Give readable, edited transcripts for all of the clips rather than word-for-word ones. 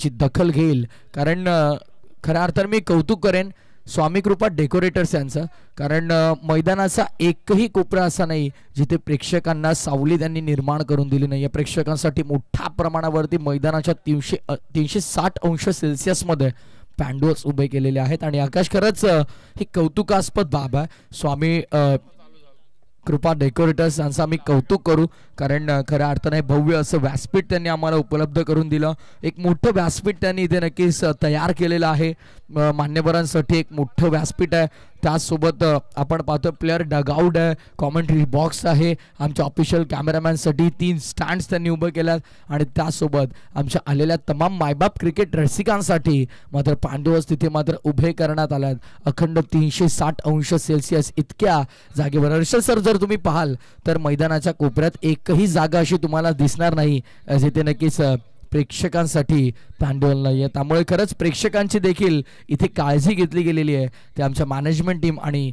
ची दखल घेईल, कारण खऱ्या अर्थाने मी कौतुक करेन स्वामी कृपा डेकोरेटर्स यांचं, कारण मैदानाचा एकही कोपरा असा नाही जिथे प्रेक्षकांना सावली त्यांनी निर्माण करून दिली नाही. या प्रेक्षकांसाठी मोठ्या प्रमाणावरती मैदानाच्या 360 अंश सेल्सिअसमध्ये पॅन्डोल्स उभे केलेले आहेत. आणि आकाश खरंच ही कौतुकास्पद बाब आहे. स्वामी कृपा डेकोरेटर्स यांचं आम्ही कौतुक करू, कारण खऱ्या अर्थाने भव्य असं व्यासपीठ त्यांनी आम्हाला उपलब्ध करून दिलं. एक मोठं व्यासपीठ त्यांनी इथे नक्कीच तयार केलेलं आहे. मान्यवरांसाठी एक मोठं व्यासपीठ आहे. त्याचसोबत आपण पाहतो प्लेअर डगआउट आहे, कॉमेंट्री बॉक्स आहे, आमच्या ऑफिशियल कॅमेरामॅनसाठी 3 स्टँड्स त्यांनी उभं केल्यात. आणि त्यासोबत आमच्या आलेल्या तमाम मायबाप क्रिकेट रसिकांसाठी मात्र पॅन्डोल्स तिथे मात्र उभे करण्यात आल्यात. अखंड 360 अंश सेल्सिअस इतक्या जागेवर. हर्षल सर, जर तुम्ही पाहाल तर मैदानाच्या कोपऱ्यात एकही जागा अशी तुम्हाला दिसणार नाही जिथे नक्कीच प्रेक्षकांसाठी पॅन्डोल नाही आहे. त्यामुळे खरंच प्रेक्षकांची देखील इथे काळजी घेतली गेलेली आहे. ते आमच्या मॅनेजमेंट टीम आणि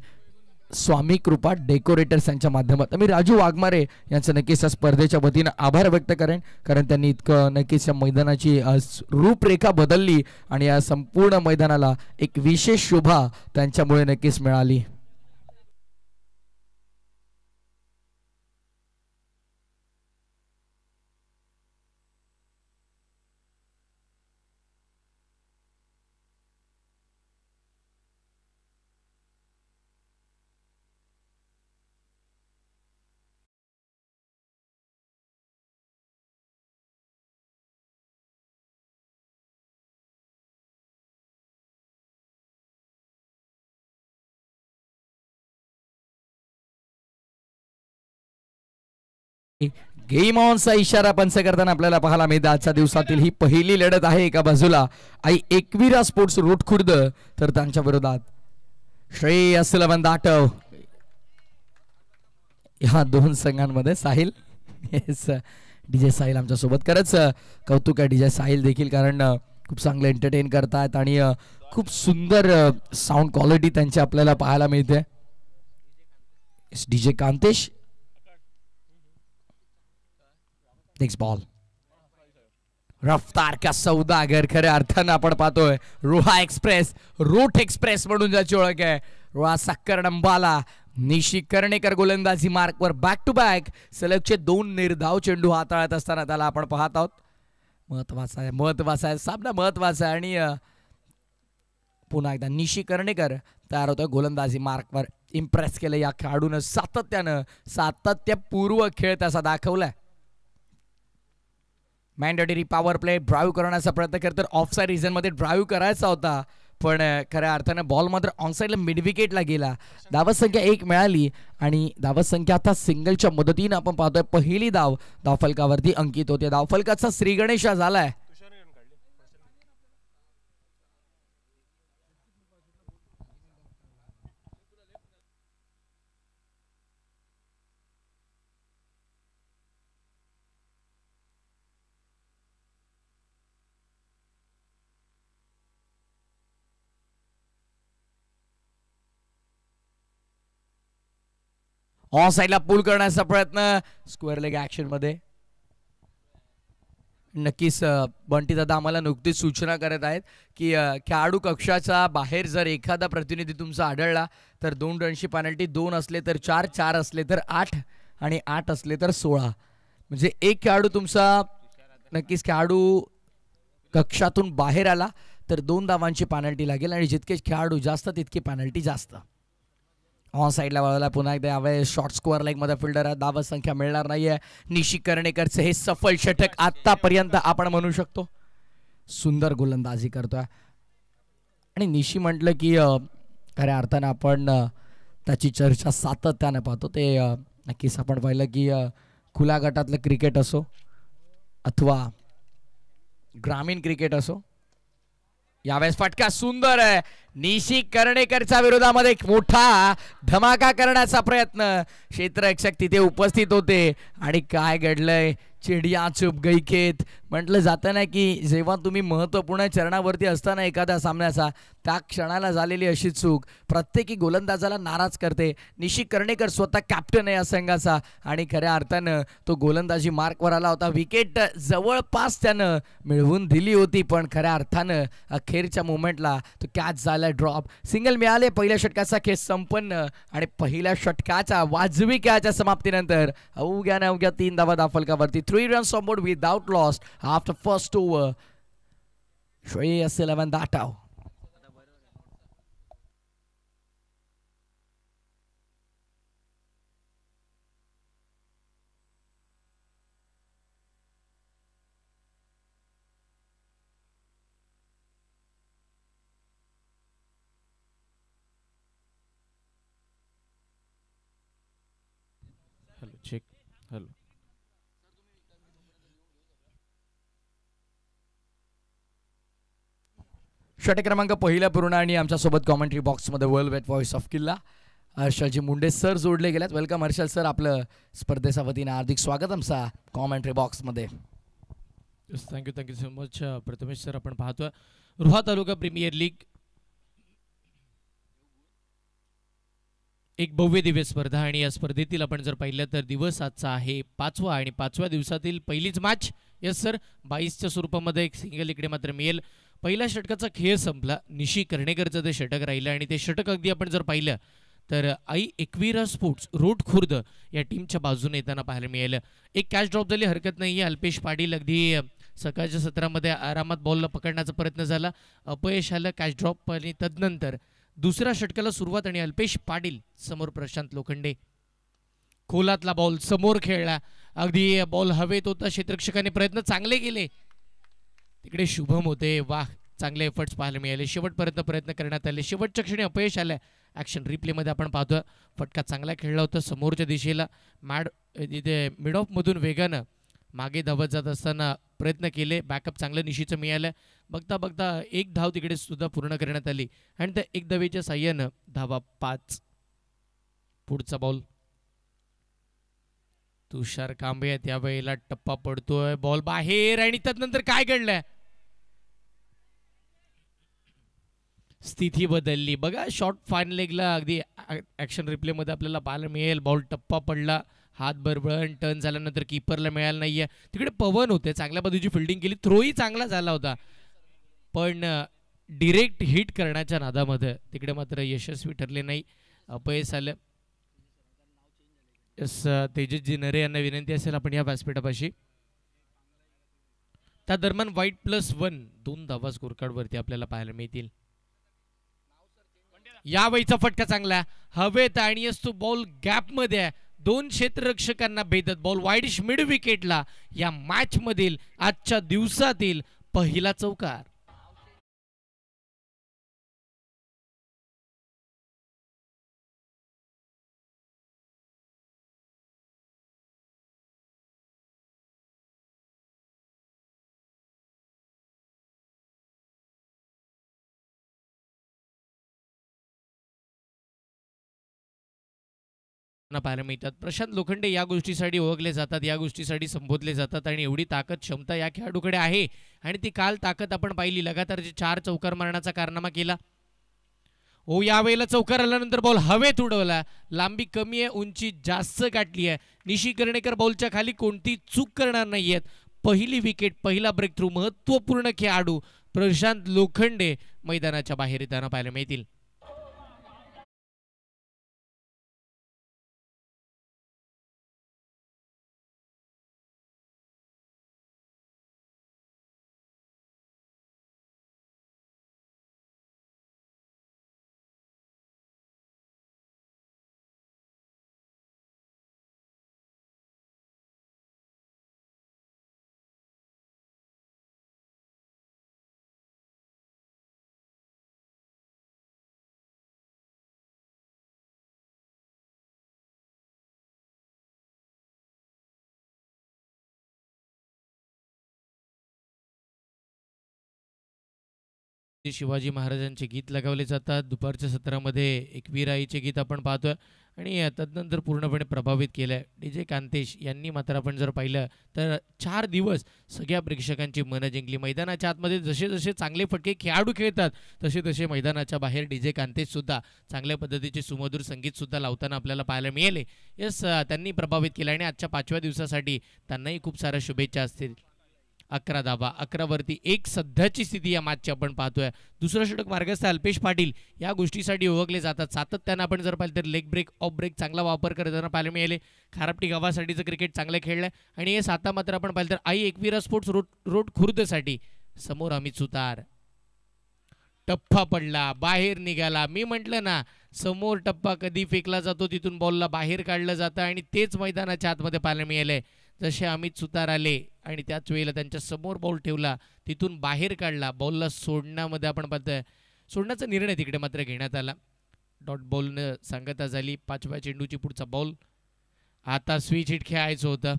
स्वामी कृपा डेकोरेटर्स यांच्या माध्यमातून मी राजू वाघमारे यांचं नक्कीच या स्पर्धेच्या वतीनं आभार व्यक्त करेन, कारण त्यांनी इतकं नक्कीच या मैदानाची रूपरेखा बदलली आणि या संपूर्ण मैदानाला एक विशेष शोभा त्यांच्यामुळे नक्कीच मिळाली. गेम ऑनचा इशारा पंच करताना आपल्याला पाहायला मिळतं. आजच्या दिवसातील ही पहिली लढत आहे. एका बाजूला आई एकविरा स्पोर्ट्स रोटखुर्द, तर त्यांच्या विरोधात श्रेयस दाटव. ह्या दोन संघांमध्ये साहिल, डीजे साहिल आमच्या सोबत. खरंच कौतुक आहे डीजे साहिल देखील, कारण खूप चांगले एंटरटेन करतात आणि खूप सुंदर साऊंड क्वालिटी त्यांची आपल्याला पाहायला मिळते. डीजे कांतेश. नेक्स्ट बॉल रफ्तार का सौदागर. खऱ्या अर्थानं आपण पाहतोय रोहा एक्सप्रेस, रोट एक्सप्रेस म्हणून ज्याची ओळख आहे. रोहा सक्कर डंबाला निशी कर्णेकर गोलंदाजी मार्कवर बॅक टू बॅक सलगचे 2 निर्धाव चेंडू हाताळत असताना त्याला आपण पाहत आहोत. महत्वाचा आहे सामना, महत्वाचा आहे. आणि पुन्हा एकदा निशी कर्णेकर तयार होतोय गोलंदाजी मार्कवर. इम्प्रेस केलं या खेळाडूनं, सातत्यपूर्व खेळ त्याचा दाखवलाय. मॅन्डेटरी पॉवर प्ले ड्राईव्ह करण्याचा प्रयत्न करतो. ऑफसाईड रिजन मध्ये ड्राईव्ह करायचा होता, पण खऱ्या अर्थानं बॉल मात्र ऑनसाईडला मिड विकेटला गेला. धावत संख्या 1 मिळाली आणि धावत संख्या आता सिंगलच्या मदतीनं आपण पाहतोय पहिली धाव धावफलकावरती अंकित होते. धावफलकाचा श्रीगणेश झालाय. ऑन साइडला पुल करण्याचा प्रयत्न स्क्वेअर लेग ऍक्शन मध्ये. नक्कीच बंटी दादा आम्हाला नुकतीच सूचना करत आहेत की खेळाडू कक्षाच्या बाहेर जर एखादा प्रतिनिधी तुमचा आढळला तर 2 रनची पेनल्टी, 2 असले तर 4, 4 असले तर 8 आणि 8 असले तर 16. म्हणजे एक खेळाडू तुमचा नक्कीच खेळाडू कक्षातून बाहेर आला तर 2 धावांची पेनल्टी लागेल आणि जितके खेळाडू जास्त तितकी पेनल्टी जास्त. ऑन साइडला वळला पुन्हा एकदा यावेळेस शॉर्ट स्कोअर लाईक मध्ये फिल्डर आहे. धावा संख्या मिळणार नाहीये. निशी कर्णेकरचे हे सफल षटक आतापर्यंत आपण म्हणू शकतो. सुंदर गोलंदाजी करतोय आणि निशी म्हटलं की खऱ्या अर्थानं आपण त्याची चर्चा सातत्याने पाहतो. ते नक्कीच आपण पाहिलं की खुल्या गटातलं क्रिकेट असो अथवा ग्रामीण क्रिकेट असो, यावेळेस फटका सुंदर आहे. निशी कर्णेकरच्या विरोधामध्ये एक मोठा धमाका करण्याचा प्रयत्न. क्षेत्ररक्षक तिथे उपस्थित होते आणि काय घडलंय चिडिया चुप गई खेत म्हटलं जातं ना की जेव्हा तुम्ही महत्त्वपूर्ण चरणावरती असताना एखाद्या सामन्याचा त्या क्षणाला झालेली अशी चूक प्रत्येकी गोलंदाजाला नाराज करते. निशी कर्णेकर स्वतः कॅप्टन आहे या संघाचा आणि खऱ्या अर्थानं तो गोलंदाजी मार्कवर आला होता. विकेट जवळपास त्यानं मिळवून दिली होती पण खऱ्या अर्थानं अखेरच्या मोमेंटला तो कॅच झाला ड्रॉप. सिंगल मिळाले. पहिल्या षटकाचा खेळ संपन्न आणि पहिल्या षटकाच्या वाजवी खेळाच्या समाप्तीनंतर अवघ्या 3 धावा दाफलकावरती 3 runs on board without loss after first over. Shreyas 11 that out. Hello check. Hello षटक क्रमांक पहिल्या पूर्ण आणि आमच्यासोबत कॉमेंट्री बॉक्समध्ये वर्ल्ड वेट व्हॉइस ऑफ किल्ला हर्षलजी मुंडे सर जोडले गेल्यात. Welcome Harshal sir. आपलं स्पर्धेच्या वतीनं हार्दिक स्वागत आमचा कॉमेंट्री बॉक्समध्ये. Thank you so much Prathamesh sir. आपण पाहतोय रोहा तालुका प्रीमियर लीग एक भव्य दिव्य स्पर्धा आणि या स्पर्धेतील आपण जर पाहिलं तर दिवस आजचा आहे 5वा आणि 5व्या दिवसातील पहिलीच मॅच. यस सर 22च्या स्वरूपामध्ये एक सिंगल इकडे मात्र मिळेल. पहिल्या षटकाचा खेळ संपला. निशी कर्णेकरचं ते षटक राहिलं आणि ते षटक अगदी आपण जर पाहिलं तर आई एकविरा स्पोर्ट्स रोड खुर्द या टीमच्या बाजूने येताना पाहायला मिळालं. एक कॅच ड्रॉप झाली हरकत नाही. अल्पेश पाटील अगदी सकाळच्या सत्रामध्ये आरामात बॉलला पकडण्याचा प्रयत्न झाला, अपयश आलं कॅच ड्रॉप. आणि तदनंतर दुसऱ्या षटकाला सुरुवात आणि अल्पेश पाटील समोर प्रशांत लोखंडे. खोलातला बॉल समोर खेळला. अगदी बॉल हवेत होता. क्षेत्ररक्षकाने प्रयत्न चांगले केले. तिकडे शुभम होते. वाह चांगले एफर्ट्स पाहायला मिळाले. शेवटपर्यंत प्रयत्न करण्यात आले. शेवटच्या क्षणी अपयश आलं. ॲक्शन रिप्लेमध्ये आपण पाहतोय फटका चांगला खेळला होता समोरच्या दिशेला. तिथे मिड ऑफमधून वेगानं मागे धावत जात असताना प्रयत्न केले. बॅकअप चांगलं निशीचं मिळालं. बघता बघता एक धाव तिकडे सुद्धा पूर्ण करण्यात आली आणि त्या एक धावेच्या साह्यानं धावा 5. पुढचा बॉल तुषार कांबळे. त्यावेळेला टप्पा पडतोय. बॉल बाहेर आणि त्यानंतर काय घडलंय स्थिती बदलली बघा. शॉर्ट फाईन लेगला अगदी ॲक्शन रिप्लेमध्ये आपल्याला पाहायला मिळेल. बॉल टप्पा पडला. हात बरबळण टर्न झाल्यानंतर कीपरला मिळालं नाहीये. तिकडे पवन होते. चांगल्या पद्धतीची फिल्डिंग केली. थ्रोही चांगला झाला होता पण डिरेक्ट हिट करण्याच्या नादामध्ये तिकडे मात्र यशस्वी ठरले नाही. अपयश आलं. यस तेजसजी नरे यांना विनंती असेल आपण या व्यासपीठापाशी. त्या दरम्यान वाईट +1 2 धावा स्कोर कार्डवरती आपल्याला पाहायला मिळतील. यावेळीचा फटका चांगला हवेत आणि असतो बॉल गॅपमध्ये. 2 क्षेत्ररक्षकांना भेदत बॉल वाईड मिड विकेटला. या मॅच मधील आजच्या दिवसातील पहिला चौकार. पाहायला मिळतात. प्रशांत लोखंडे या गोष्टीसाठी ओळखले जातात, या गोष्टीसाठी संबोधले जातात आणि एवढी ताकद क्षमता या खेळाडूकडे आहे आणि ती काल ताकद आपण पाहिली. लगातार 4 चौकार मारण्याचा कारनामा केला. हो यावेळेला चौकार आल्यानंतर बॉल हवेत उडवला. लांबी कमी आहे, उंची जास्त गाठली आहे. निशी कर्णेकर बॉलच्या खाली कोणती चूक करणार नाहीयेत. पहिली विकेट, पहिला ब्रेक थ्रू, महत्त्वपूर्ण खेळाडू प्रशांत लोखंडे मैदानाच्या बाहेर येताना पाहायला मिळतील. ते शिवाजी महाराजांचे गीत लगावले जातात. दुपारच्या सत्रामध्ये एकवीराईचे गीत आपण पाहतोय आणि तदनंतर पूर्णपणे प्रभावित केलं आहे डी जे कांतेश यांनी. मात्र आपण जर पाहिलं तर 4 दिवस सगळ्या प्रेक्षकांची मनं जिंकली. मैदानाच्या आतमध्ये जसे जसे चांगले फटके खेळाडू खेळतात तसे तसे मैदानाच्या बाहेर डी जे कांतेशसुद्धा चांगल्या पद्धतीचे सुमधुर संगीतसुद्धा लावताना आपल्याला पाहायला मिळाले. यस, त्यांनी प्रभावित केलं आणि आजच्या 5व्या दिवसासाठी त्यांनाही खूप साऱ्या शुभेच्छा असतील. 11 धावा, 11वरती 1 सध्याची स्थिती या मॅचची आपण पाहतोय. दुसरं षटक मार्गस्थ अल्पेश पाटील या गोष्टीसाठी ओळखले जातात. सातत्यानं आपण जर पाहिलं तर लेग ब्रेक, ऑफ ब्रेक चांगला वापर करताना पाहायला मिळाले. खारापटी गावासाठीचं क्रिकेट चांगलं खेळलं आणि हे साता मात्र आपण पाहिलं तर आई एकविरा स्पोर्ट्स रोड खुर्दसाठी समोर अमित सुतार. टप्पा पडला, बाहेर निघाला. मी म्हटलं ना, समोर टप्पा कधी फेकला जातो तिथून बॉलला बाहेर काढलं जातं आणि तेच मैदानाच्या आतमध्ये पाहायला मिळालंय. जसे अमित सुतार आले आणि त्याच वेळेला त्यांच्या समोर बॉल ठेवला, तिथून बाहेर काढला. बॉलला सोडण्यामध्ये आपण पाहतोय सोडण्याचा निर्णय तिकडे मात्र घेण्यात आला. डॉट बॉलनं सांगता झाली. 5व्या चेंडूची पुढचा बॉल. आता स्विच हिट खेळायचं होतं.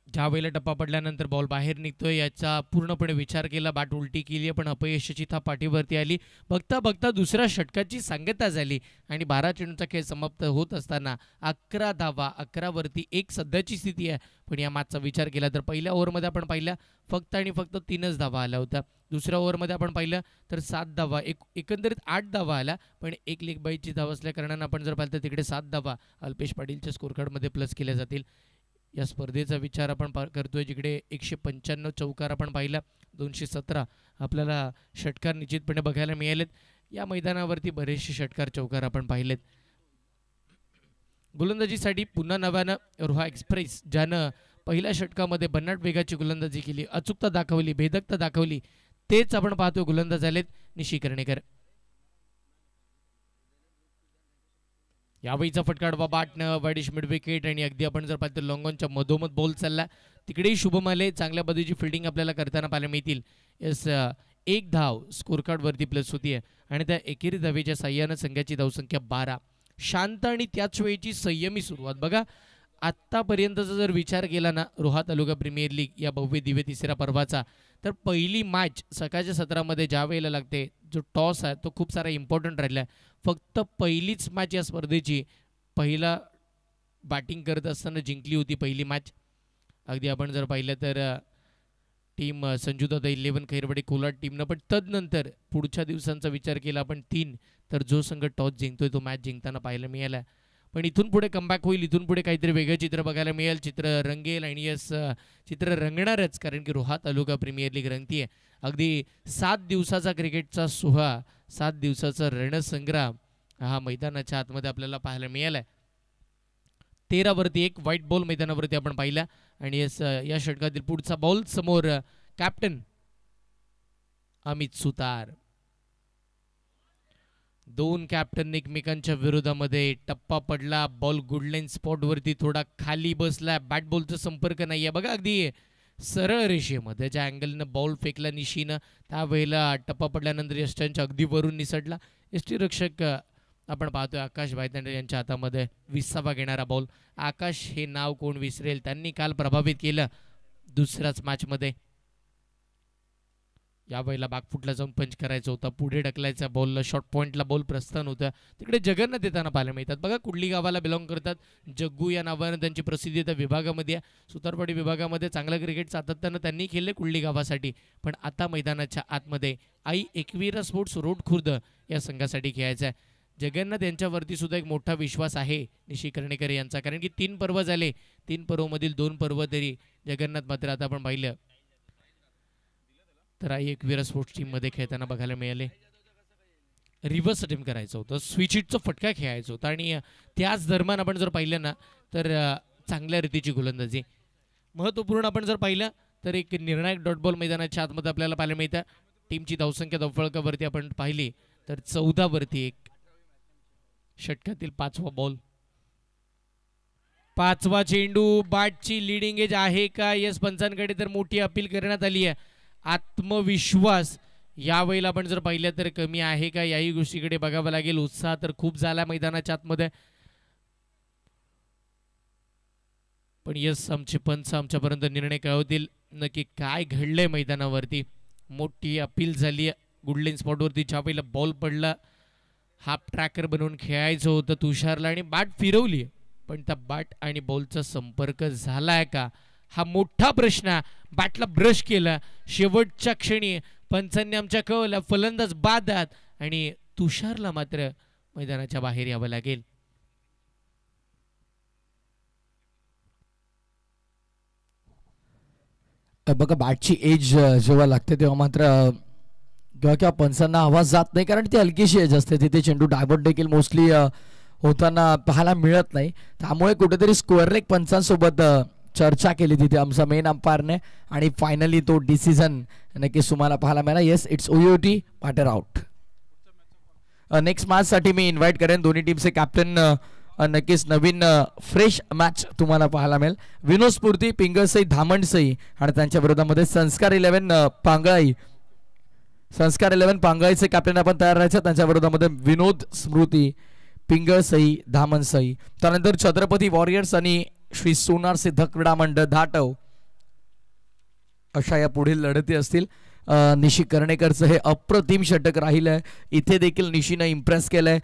ज्या वेळेला टप्पा पडल्यानंतर बॉल बाहेर निघतोय याचा पूर्णपणे विचार केला. बॅट उलटी केली पण अपयशाची थाप पाठीवरती आली. बघता बघता दुसऱ्या षटकाची सांगता झाली आणि 12 चेंडूचा खेळ समाप्त होत असताना 11 धावा, 11वरती 1 सध्याची स्थिती आहे. पण या मॅचचा विचार केला तर पहिल्या ओव्हरमध्ये आपण पाहिलं फक्त आणि फक्त 3च धावा आल्या होत्या. दुसऱ्या ओव्हरमध्ये आपण पाहिलं तर 7 धावा, एकंदरीत 8 धावा आल्या. पण एक लेग बाईची धावा असल्या कारणानं आपण जर पाहिलं तर तिकडे 7 धावा अल्पेश पाटीलच्या स्कोरकार्डमध्ये प्लस केल्या जातील. या स्पर्धेचा विचार आपण करतोय जिकडे 195 चौकार आपण पाहिला, 217 आपल्याला षटकार निश्चितपणे बघायला मिळालेत. या मैदानावरती बरेचसे षटकार चौकार आपण पाहिलेत. गोलंदाजीसाठी पुन्हा नव्यानं रोहा एक्सप्रेस ज्यानं पहिल्या षटकामध्ये भन्नाट वेगाची गोलंदाजी केली, अचूकता दाखवली, भेदकता दाखवली, तेच आपण पाहतो गोलंदाज झालेत निशी कर्णेकर. यावेळीचा फटका बाटनं वाईडिश मिड विकेट आणि अगदी आपण जर पाहिलं तर लॉंगॉनच्या मधोमध बॉल चालला. तिकडेही शुभम आले. चांगल्या पद्धतीची फिल्डिंग आपल्याला करताना पाहायला मिळतील. यस, 1 धाव स्कोरकार्डवरती प्लस होती आणि त्या एकेरी धावेच्या साह्यानं संघाची धावसंख्या 12. शांत आणि त्याच वेळीची संयमी सुरुवात बघा. आत्तापर्यंतचा जर विचार केला ना रोहा तालुका प्रीमियर लीग या भव्य दिव्य तिसऱ्या पर्वाचा, तर पहिली मॅच सकाळच्या सत्रामध्ये ज्या वेळेला लागते, जो टॉस आहे तो खूप सारा इम्पॉर्टंट राहिला आहे. फक्त पहिलीच मॅच या स्पर्धेची पहिला बॅटिंग करत असताना जिंकली होती पहिली मॅच. अगदी आपण जर पाहिलं तर टीम संजूदादा 11 खैरवाडी कोलाड टीमनं, पण तदनंतर पुढच्या दिवसांचा विचार केला आपण 3, तर जो संघ टॉस जिंकतोय तो मॅच जिंकताना पाहायला मिळाला. पण इथून पुढे कमबॅक होईल, इथून पुढे काहीतरी वेगळं चित्र बघायला मिळेल. चित्र रंगेल आणि यस, चित्र रंगणारच, कारण की रोहा तालुका प्रीमियर लीग रंगतीये. अगदी 7 दिवसाचा क्रिकेटचा सोहळा, 7 दिवसाचा रणसंग्राम हा मैदानाच्या आतमध्ये आपल्याला पाहायला मिळालाय. 13वरती 1 व्हाईट बॉल मैदानावरती आपण पाहिला आणि यस, या षटकातील पुढचा बॉल समोर कॅप्टन अमित सुतार. 2 कॅप्टन एकमेकांच्या विरोधामध्ये. टप्पा पडला, बॉल गुडलाईन स्पॉटवरती थोडा खाली बसला, बॅट बॉलचा संपर्क नाही आहे बघा. अगदी सरळ रेषेमध्ये ज्या अँगलनं बॉल फेकला निशीनं, त्यावेळेला टप्पा पडल्यानंतर यष्टांच्या अगदी वरून निसटला. यष्टीरक्षक आपण पाहतोय आकाश भाईतांडे यांच्या हातामध्ये 20वा घेणारा बॉल. आकाश हे नाव कोण विसरेल, त्यांनी काल प्रभावित केलं दुसऱ्याच मॅचमध्ये. यावेळेला बागफुटला जाऊन पंच करायचा होता, पुढे ढकलायचा बॉलला, शॉर्ट पॉईंटला बॉल प्रस्थान होतं. तिकडे जगन्नाथ येताना पाहायला मिळतात बघा. कुडली गावाला बिलॉंग करतात. जग्गू या नावानं त्यांची प्रसिद्धी त्या विभागामध्ये आहे. सुतारवाडी विभागामध्ये चांगलं क्रिकेट सातत्यानं त्यांनी खेळले कुडली गावासाठी. पण आता मैदानाच्या आतमध्ये आई एकवीरा स्पोर्ट्स रोड खुर्द या संघासाठी खेळायचं आहे. जगन्नाथ यांच्यावरती सुद्धा एक मोठा विश्वास आहे निशी कर्णेकर यांचा, कारण की 3 पर्व झाले, 3 पर्वमधील 2 पर्व तरी जगन्नाथ मात्र आता आपण पाहिलं तर आई एकवीरा स्पोर्ट्स टीममध्ये खेळताना बघायला मिळाले. रिव्हर्स अटेम्प्ट करायचं होतं, स्विच हिटचा फटका खेळायचा होता आणि त्याच दरम्यान आपण जर पाहिलं ना तर चांगल्या रीतीची गोलंदाजी. महत्त्वपूर्ण आपण जर पाहिलं तर एक निर्णायक डॉट बॉल मैदानाच्या आतमध्ये आपल्याला पाहायला मिळतं. टीमची धावसंख्या धावफळकावरती आपण पाहिली तर 14वरती 1. षटकातील 5वा बॉल, 5वा चेंडू. बॅटची लिडिंग एज आहे का? यस, पंचांकडे तर मोठी अपील करण्यात आली आहे. आत्मविश्वास यावेळेला आपण जर पाहिलं तर कमी आहे का, याही गोष्टीकडे बघावं लागेल. उत्साह तर खूप झाला मैदानाच्या आतमध्ये, पण यस, आमचे पंच आमच्यापर्यंत निर्णय कळवतील नक्की काय घडलंय मैदानावरती. मोठी अपील झाली गुडलाईन स्पॉटवरती ज्या वेळेला बॉल पडला, हाफ ट्रॅकर बनवून खेळायचं होतं तुषारला आणि बॅट फिरवली, पण त्या बॅट आणि बॉलचा संपर्क झालाय का हा मोठा प्रश्न. बॅटला ब्रश केला, शेवटच्या क्षणी पंचांनी आमच्या कळवलं फलंदाज बादात आणि तुषारला मात्र मैदानाच्या बाहेर यावं लागेल. बघा बॅटची एज जेव्हा लागते तेव्हा मात्र किंवा पंचांना आवाज जात नाही, कारण ती हलकीशी एज असते. तिथे चेंडू डायव्हर्ट देखील मोस्टली होताना पाहायला मिळत नाही. त्यामुळे कुठेतरी स्क्वेअर लेग पंचांसोबत चर्चा केली तिथे आमचा मेन अंपायरने आणि फायनली तो डिसिजन नक्कीच तुम्हाला पाहायला मिळाला. Yes, it's OUT, batter out. Next मॅचसाठी मी इन्व्हाइट करेन दोन्ही टीमचे कॅप्टन. नक्कीच नवीन फ्रेश मॅच तुम्हाला पाहायला मिळेल. विनोद स्फूर्ती, पिंगळसई, धामणसई आणि त्यांच्या विरोधामध्ये संस्कार 11 पांगळाई. संस्कार 11 पांगळाईचे कॅप्टन आपण तयार राहायचं. त्यांच्या विरोधामध्ये विनोद स्मृती, पिंगळसई, धामणसई. त्यानंतर छत्रपती वॉरियर्स आणि श्री सोनार सिद्ध क्रीडा मंडळ धाटव अशा या पुढील लढती असतील. निशी कर्णेकरचं हे अप्रतिम षटक राहिलंय. इथे देखील निशीनं इम्प्रेस केलंय.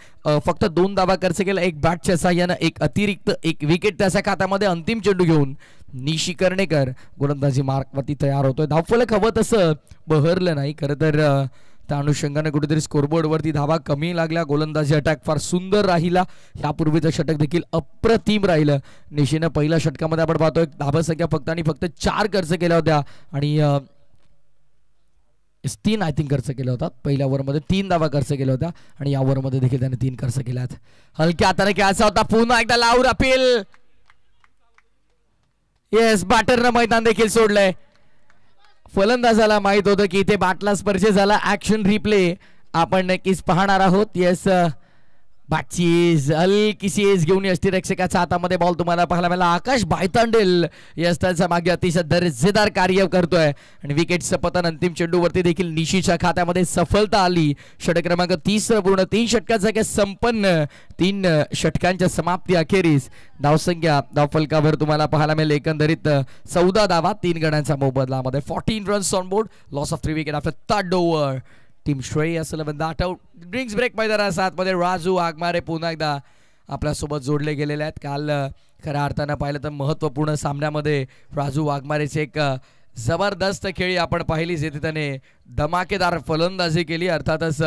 फक्त 2 धावा खर्च केला, 1 बॅटच्या साह्यानं, 1 अतिरिक्त 1 विकेट त्याच्या खात्यामध्ये. अंतिम चेंडू घेऊन निशी कर्णेकर गोलंदाजी मार्कवरती तयार होतोय. धावफलक हवं तसं बहरलं नाही. खरं तर त्या अनुषंगाने कुठेतरी स्कोरबोर्डवरती धावा कमी लागल्या. गोलंदाजी अटॅक फार सुंदर राहिला. यापूर्वीचं षटक देखील अप्रतिम राहिलं. निशीनं पहिल्या षटकामध्ये आपण पाहतोय धावा संख्या फक्त आणि फक्त 4 खर्च केल्या होत्या आणि 3 आय थिंक खर्च केल्या होतात. पहिल्या ओव्हरमध्ये 3 धावा खर्च केल्या होत्या आणि या ओव्हरमध्ये देखील त्याने 3 खर्च केल्यात. हलक्या हाताने खेळायचा होता. पुन्हा एकदा लाऊड अपील. येस, बॅटरनं मैदान देखील सोडलंय. फलंदाजाला माहित होतं की इथे बॅटला स्पर्श झाला. ऍक्शन रिप्ले आपण नक्कीच पाहणार आहोत. येस, बॅटची हलकीशी एज घेऊन यष्टीरक्षकाच्या हातामध्ये बॉल तुम्हाला पाहायला मिळाला. आकाश भायतांडेल यष्टाच्या मागे अतिशय दर्जेदार कार्य करतोय आणि विकेटचं पतन अंतिम चेंडूवरती देखील निशीच्या खात्यामध्ये सफलता आली. षटक क्रमांक 30 पूर्ण. 3 षटकांचा संपन्न. 3 षटकांच्या समाप्ती अखेरीस धावसंख्या धावफलकावर तुम्हाला पाहायला मिळेल एकंदरीत 14 धावा 3 गड्यांच्या मोबदल्यामध्ये. 14 runs on board. Loss of 3 wicket after 3rd over. Team Shreyas 11 दाटव. ड्रिंक्स ब्रेक मैदानाच्या आतमध्ये राजू वाघमारे पुन्हा एकदा आपल्यासोबत जोडले गेलेले आहेत. काल खऱ्या अर्थानं पाहिलं तर महत्त्वपूर्ण सामन्यामध्ये राजू वाघमारेची एक जबरदस्त खेळी आपण पाहिली, जिथे त्याने धमाकेदार फलंदाजी केली. अर्थातच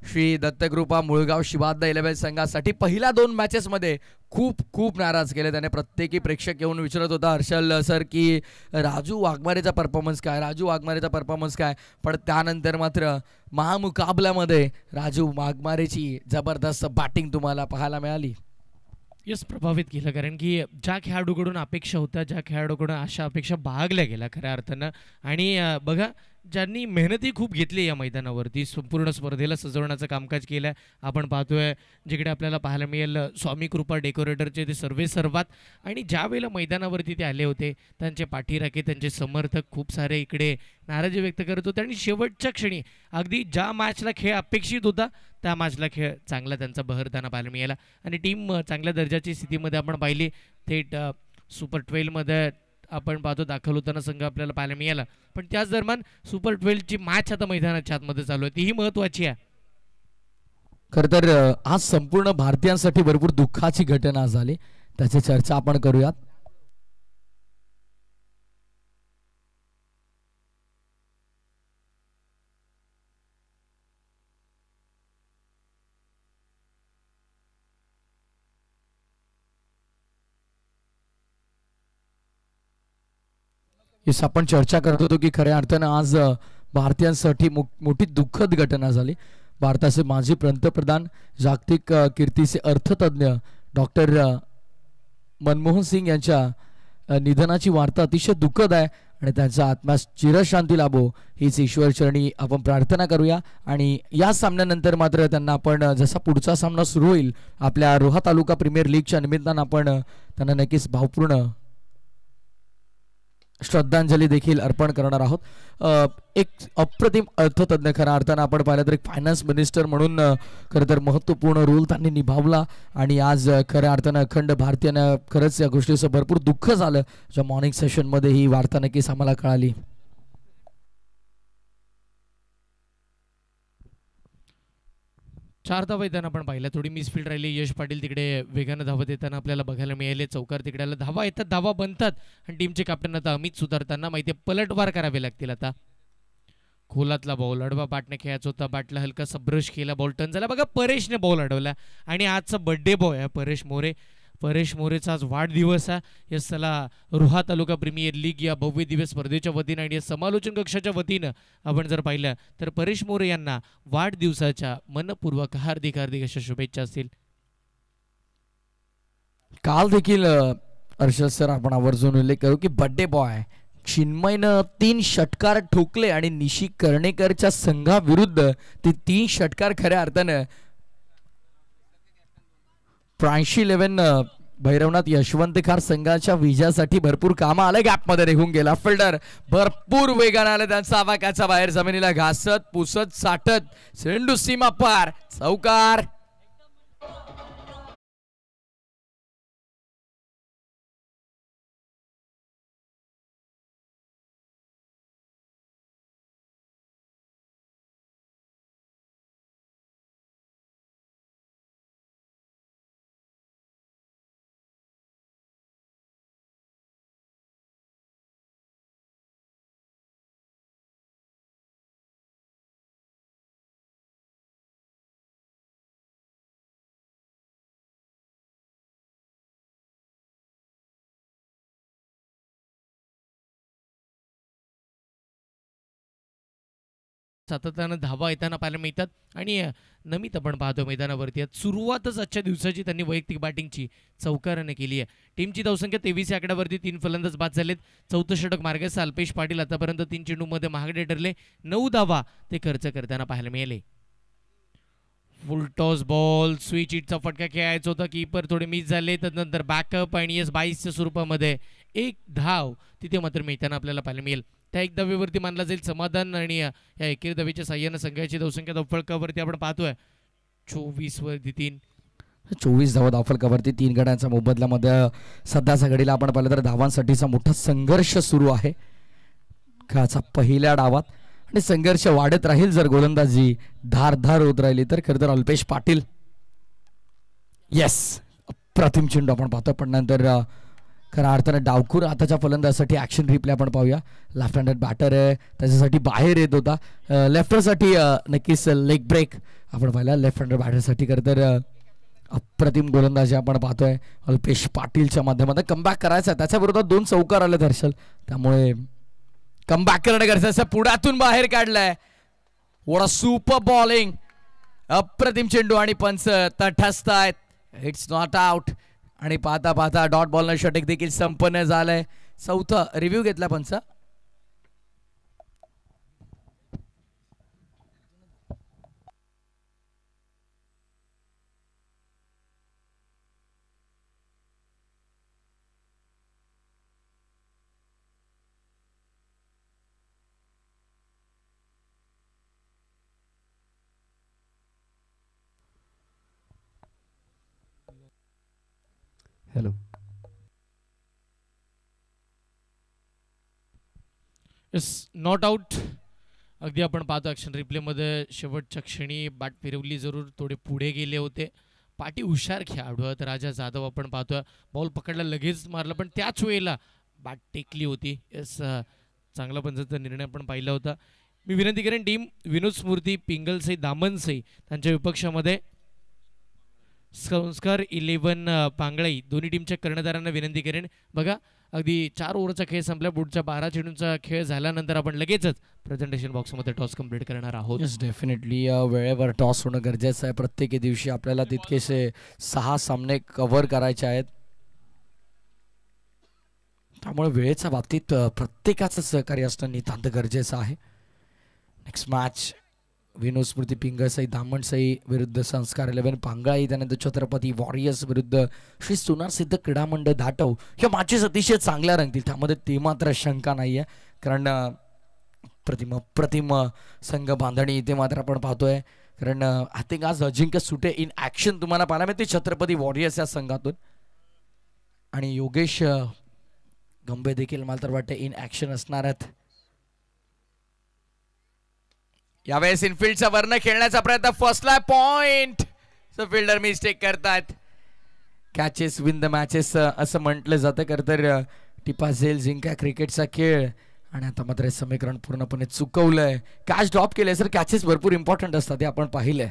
श्री दत्तकृपा मुळगाव शिवाद्द 11 संघासाठी पहिल्या 2 मॅचेसमध्ये खूप नाराज केले त्याने. प्रत्येकी प्रेक्षक येऊन विचारत होता हर्षल सर की राजू वाघमारेचा परफॉर्मन्स काय, राजू वाघमारेचा परफॉर्मन्स काय. पण त्यानंतर मात्र महामुकाबल्यामध्ये राजू वाघमारेची जबरदस्त बॅटिंग तुम्हाला पाहायला मिळाली. यस, प्रभावित केलं. कारण की ज्या खेळाडूकडून अपेक्षा होत्या, ज्या खेळाडूकडून अशा अपेक्षा बाळगल्या गेल्या खऱ्या अर्थानं. आणि बघा, ज्यांनी मेहनतही खूप घेतली या मैदानावरती, संपूर्ण स्पर्धेला सजवण्याचं कामकाज केलं. आपण पाहतोय जिकडे आपल्याला पाहायला मिळेल स्वामी कृपा डेकोरेटरचे ते सर्वात. आणि ज्या वेळेला मैदानावरती ते आले होते त्यांचे पाठीराखे, त्यांचे समर्थक खूप सारे इकडे नाराजी व्यक्त करत होते. आणि शेवटच्या क्षणी अगदी ज्या मॅचला खेळ अपेक्षित होता त्या मॅचला खेळ चांगला त्यांचा बहरताना पाहायला मिळाला. आणि टीम चांगल्या दर्जाची स्थितीमध्ये आपण पाहिली. थेट सुपर 12मध्ये आपण पाहतो दाखल होताना संघ आपल्याला पाहायला मिळाला. पण त्याच दरम्यान सुपर 12ची मॅच आता मैदानाच्या आतमध्ये चालू आहे, तीही महत्वाची आहे. खरं तर आज संपूर्ण भारतीयांसाठी भरपूर दुःखाची घटना झाली, त्याची चर्चा आपण करूयात. आपण चर्चा करत होतो की खऱ्या अर्थानं आज भारतीयांसाठी मोठी दुःखद घटना झाली. भारताचे माजी पंतप्रधान, जागतिक कीर्तीचे अर्थतज्ञ डॉक्टर मनमोहन सिंग यांच्या निधनाची वार्ता अतिशय दुःखद आहे आणि त्यांच्या आत्म्यास चिरशांती लाभो हीच ईश्वरचरणी आपण प्रार्थना करूया. आणि या सामन्यानंतर मात्र त्यांना आपण जसा पुढचा सामना सुरू होईल आपल्या रोहा तालुका प्रीमियर लीगच्या निमित्तानं आपण त्यांना नक्कीच भावपूर्ण श्रद्धांजली देखील अर्पण करणार आहोत. एक अप्रतिम अर्थतज्ञ, खऱ्या अर्थानं आपण पाहिलं तर एक फायनान्स मिनिस्टर म्हणून खरं तर महत्त्वपूर्ण रोल त्यांनी निभावला. आणि आज खऱ्या अर्थानं अखंड भारतीयांना खरंच या गोष्टीचं भरपूर दुःख झालं. ज्या मॉर्निंग सेशनमध्ये ही वार्ता नक्कीच आम्हाला कळाली. 4 धावा येताना आपण पाहिल्या, थोडी मिसफील्ड राहिली. यश पाटील तिकडे वेगानं धावत येताना आपल्याला बघायला मिळाले. चौकार तिकडे धावा येतात, धावा बनतात आणि टीमचे कॅप्टन आता अमित सुतारताना माहिती आहे पलटवार करावे लागतील. आता खोलातला बॉल अडवा बाटने खेळायचा होता, बाटला हलकासा ब्रश केला, बॉल टर्न झाला. बघा परेशने बॉल अडवला आणि आजचा बर्थडे बॉय आहे परेश मोरेचा आज वाढदिवस आहे. यस चला रुहा तालुका प्रीमियर लीग या भव्य दिवस स्पर्धेच्या वतीनं आणि या समालोचन कक्षाच्या वतीनं आपण जर पाहिलं तर परेश मोरे यांना वाढदिवसाच्या मनपूर्वक हार्दिक हार्दिक अशा शुभेच्छा असतील. काल देखील हर्षद सर आपण आवर्जून उल्लेख करू की बर्थडे बॉय चिन्मयनं 3 षटकार ठोकले आणि निशी कर्णेकरच्या संघाविरुद्ध ते 3 षटकार खऱ्या अर्थानं 83-11 भैरवनाथ यशवंतखार संघाच्या विजयासाठी भरपूर कामं आले. गॅपमध्ये निघून गेला फिल्डर, भरपूर वेगाने आले, त्यांचा आवाक्याच्या बाहेर जमिनीला घासत पुसत साठत चेंडू सीमा पार, चौकार. सातत्यानं धावा येताना पाहायला मिळतात आणि नमित आपण पाहतो मैदानावरती. सुरुवातच आजच्या दिवसाची त्यांनी वैयक्तिक बॅटिंगची चौकाराने केली आहे. टीमची धावसंख्या 23 या आकड्यावरती 3 फलंदाज बाद झालेत. 4थं षटक मार्गाचा अल्पेश पाटील आतापर्यंत 3 चेंडूमध्ये महागडे ठरले. 9 धावा ते खर्च करताना पाहायला मिळाले. फुल टॉस बॉल स्विच इटचा फटका खेळायचा होता, कीपर थोडे मिस झाले. त्यानंतर बॅकअप आणि 22च्या स्वरूपामध्ये 1 धाव तिथे मात्र मिळताना आपल्याला पाहायला मिळेल. त्या 1 धावेवरती मानला जाईल समाधान आणि या एकेरी धावेच्या साह्यानं संघाची धावसंख्या धावफलकावरती आपण पाहतोय 24 वरती 3. 24 धावा धावफलकावरती 3 गड्यांच्या मोबदल्यामध्ये सध्याच्या घडीला आपण पाहिलं तर धावांसाठीचा मोठा संघर्ष सुरू आहे खेळाचा पहिल्या डावात आणि संघर्ष वाढत राहील जर गोलंदाजी धारधार होत राहिली तर. खरं तर अल्पेश पाटील येस अप्रतिम चेंडू आपण पाहतोय, पण नंतर खऱ्या अर्थानं डावखूर आताच्या फलंदाजासाठी ऍक्शन रिप्ले आपण पाहूया. लेफ्ट हँडेड बॅटर आहे, त्याच्यासाठी बाहेर येत होता. लेफ्टरसाठी नक्कीच लेग ब्रेक आपण पाहिला लेफ्ट हँडेड बॅटरसाठी. खरं तर अप्रतिम गोलंदाजी आपण पाहतोय अल्पेश पाटीलच्या माध्यमातून. कमबॅक करायचा, त्याच्या विरोधात 2 चौकार आले हर्षल, त्यामुळे कमबॅक करणं गरजेचं. पुढ्यातून बाहेर काढलाय, वॉट सुपर बॉलिंग, अप्रतिम चेंडू आणि पंच तटस्थ आहेत. इट्स नॉट आउट आणि पाहता पाहता डॉट बॉलनं षटक देखील संपन्न झालंय. 4था रिव्ह्यू घेतला पंच. Hello yes not out. अगदी आपण पाहतो ॲक्शन रिप्लेमध्ये शेवटच्या क्षणी बॅट फिरवली, जरूर थोडे पुढे गेले होते. पाठी हुशार खेळाडू तर राजा जाधव आपण पाहतोय, बॉल पकडला लगेच मारला, पण त्याच वेळेला बॅट टेकली होती. यस चांगला पंचाचा निर्णय आपण पाहिला होता. मी विनंती करेन टीम विनोद स्मृती पिंगलसई दामनसई त्यांच्या विपक्षामध्ये संस्कार 11 पांगळई दोन्ही टीमच्या कर्णधारांना विनंती करेन. बघा अगदी 4 ओव्हरचा खेळ संपला, पुढच्या 12 चेंडूंचा खेळ झाल्यानंतर आपण लगेचच प्रेझेंटेशन बॉक्समध्ये टॉस कंप्लीट करणार आहोत. येस डेफिनेटली वेळेवर टॉस होणं गरजेचं आहे. प्रत्येक दिवशी आपल्याला तितकेसे 6 सामने कव्हर करायचे आहेत, त्यामुळे वेळेच्या बाबतीत प्रत्येकाचं सहकार्य असणं नितांत गरजेचं आहे. नेक्स्ट मॅच विनोद स्मृती पिंगळसई दामणसई विरुद्ध संस्कार 11 पांगळाई, त्यानंतर छत्रपती वॉरियर्स विरुद्ध श्री सुनार सिद्ध क्रीडा मंडळ धाटव. ह्या मॅचेस अतिशय चांगल्या रंगतील, त्यामध्ये ते मात्र शंका नाही आहे, कारण प्रतिम संघ बांधणी इथे मात्र आपण पाहतोय. कारण आय थिंक आज अजिंक्य सुटे इन ॲक्शन तुम्हाला पाहायला मिळते छत्रपती वॉरियर्स या संघातून, आणि योगेश गंभे देखील मला तर वाटते इन ॲक्शन असणार आहेत. यावेळेस इनफिल्डचा वर्ण खेळण्याचा प्रयत्न फर्स्टला पॉइंट. फिल्डर मिस्टेक करतात. कॅचेस विन द मॅचेस असं म्हटलं जातं. खरं तर टिपा झेल जिंका क्रिकेटचा खेळ आणि आता मात्र समीकरण पूर्णपणे चुकवलंय. कॅच ड्रॉप केले सर. कॅचेस भरपूर इम्पॉर्टंट असतात हे आपण पाहिलंय.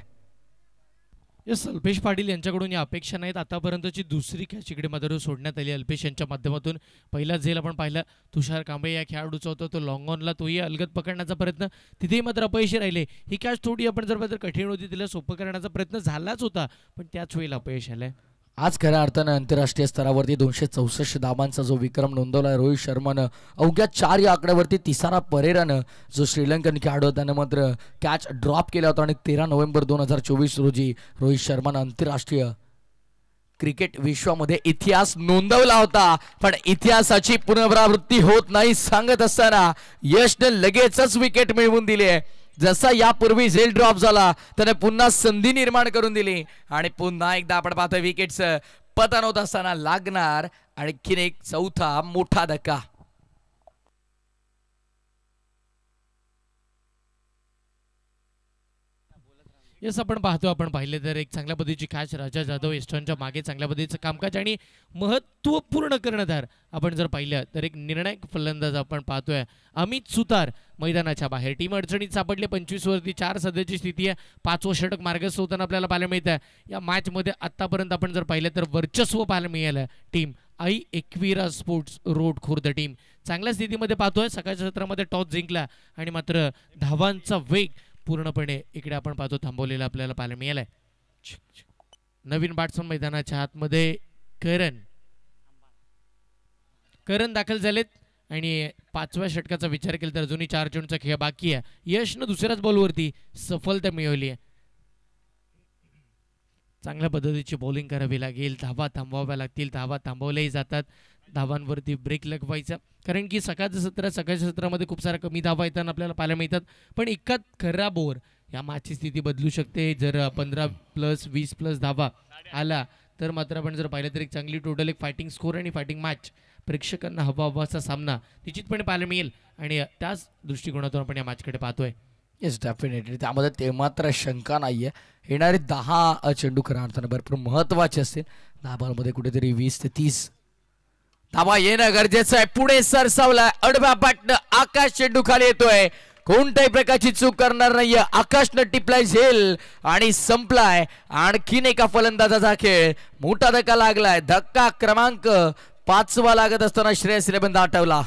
यस, अल्पेश पाटील यांच्याकडून या अपेक्षा नाहीत. आतापर्यंतची दुसरी कॅच इकडे मात्र सोडण्यात आली अल्पेश यांच्या माध्यमातून. पहिला झेल आपण पाहिला तुषार कांबळे या खेळाडूचा होता. तो लॉंग ऑनला तोही अलगद पकडण्याचा प्रयत्न, तिथेही मात्र अपयशी राहिले. ही कॅच थोडी आपण जर मात्र कठीण होती, तिला सोपं करण्याचा प्रयत्न झालाच होता, पण त्याच वेळेला अपयश आलंय. आज खऱ्या अर्थानं आंतरराष्ट्रीय स्तरावरती 264 धावांचा जो विक्रम नोंदवला रोहित शर्मानं, अवघ्या 4 या आकड्यावरती तिसारा परेरानं जो श्रीलंकन खेळाडू त्यानं मात्र कॅच ड्रॉप केला होता. आणि 13 नोव्हेंबर 2024 रोजी रोहित शर्मानं आंतरराष्ट्रीय क्रिकेट विश्वामध्ये इतिहास नोंदवला होता. पण इतिहासाची पुनरावृत्ती होत नाही सांगत असताना यशने लगेचच विकेट मिळवून दिली आहे. जसा यापूर्वी झेल ड्रॉप झाला त्याने पुन्हा संधी निर्माण करून दिली आणि पुन्हा एकदा आपण पाहतोय विकेटचं पतन होत असताना लागणार आणखीन एक चौथा मोठा धक्का. यस, आपण पाहतो, आपण पाहिले तर एक चांगल्या पद्धतीची कॅच राजा जाधव एस्टर्नच्या मागे चांगल्या पद्धतीचं कामकाज आणि महत्त्वपूर्ण कर्णधार आपण जर पाहिलं तर एक निर्णायक फलंदाज आपण पाहतोय अमित सुतार मैदानाच्या बाहेर. टीम अडचणीत सापडले. 25 वरती 4 सध्याची स्थिती आहे. 5वं षटक मार्गस्थ होताना आपल्याला पाहायला मिळतं. या मॅचमध्ये आतापर्यंत आपण जर पाहिलं तर वर्चस्व पाहायला मिळालं team Aai Ekvira sports road Khurd team चांगल्या स्थितीमध्ये पाहतोय. सकाळच्या सत्रामध्ये टॉस जिंकला आणि मात्र धावांचा वेग पूर्णपणे इकडे आपण पाहतो थांबवलेला आपल्याला पाहायला मिळालाय. नवीन बॅट्समन मैदानाच्या आतमध्ये करण दाखल झालेत आणि 5व्या षटकाचा विचार केला तर अजूनही 4 चेंडूचा खेळ बाकी आहे. यशनं दुसऱ्याच बॉलवरती सफलता मिळवली आहे. चांगल्या पद्धतीची बॉलिंग करावी लागेल. धावा थांबवाव्या लागतील. धावा थांबवल्याही जातात. धावांवरती ब्रेक लगवायचा, कारण की सकाळच्या सत्रामध्ये खूप साऱ्या कमी धावा येताना आपल्याला पाहायला मिळतात. पण एकाच खराब ओव्हर या मॅचची स्थिती बदलू शकते. जर 15+, 20+ धावा आला तर मात्र आपण जर पाहिलं तर एक चांगली टोटल एक फायटिंग स्कोर आणि फायटिंग मॅच प्रेक्षकांना हवा सामना निश्चितपणे पाहायला मिळेल आणि त्याच दृष्टिकोनातून आपण या मॅचकडे पाहतोय. येस, डेफिनेटली त्यामध्ये ते मात्र शंका नाहीये. येणारे 10 चेंडू खऱ्या अर्थानं भरपूर महत्वाचे असतील. 10 बॉलमध्ये कुठेतरी 20 ते 30 धावा येणं गरजेचं आहे. पुढे सरसावलाय अडव्या बॅटनं आकाश. चेंडू खाली येतोय. कोणत्याही प्रकारची चूक करणार नाहीये. आकाशनं टिपलाय झेल आणि संपलाय. आणखीन एका फलंदाजाचा खेळ. मोठा धक्का लागलाय. धक्का क्रमांक 5वा लागत असताना श्रेयस रेबंद आठवला.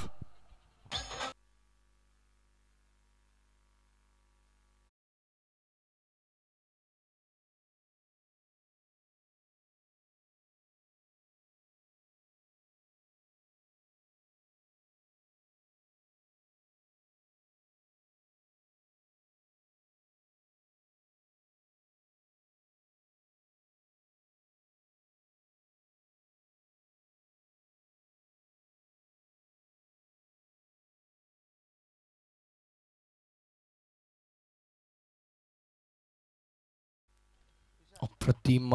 अप्रतिम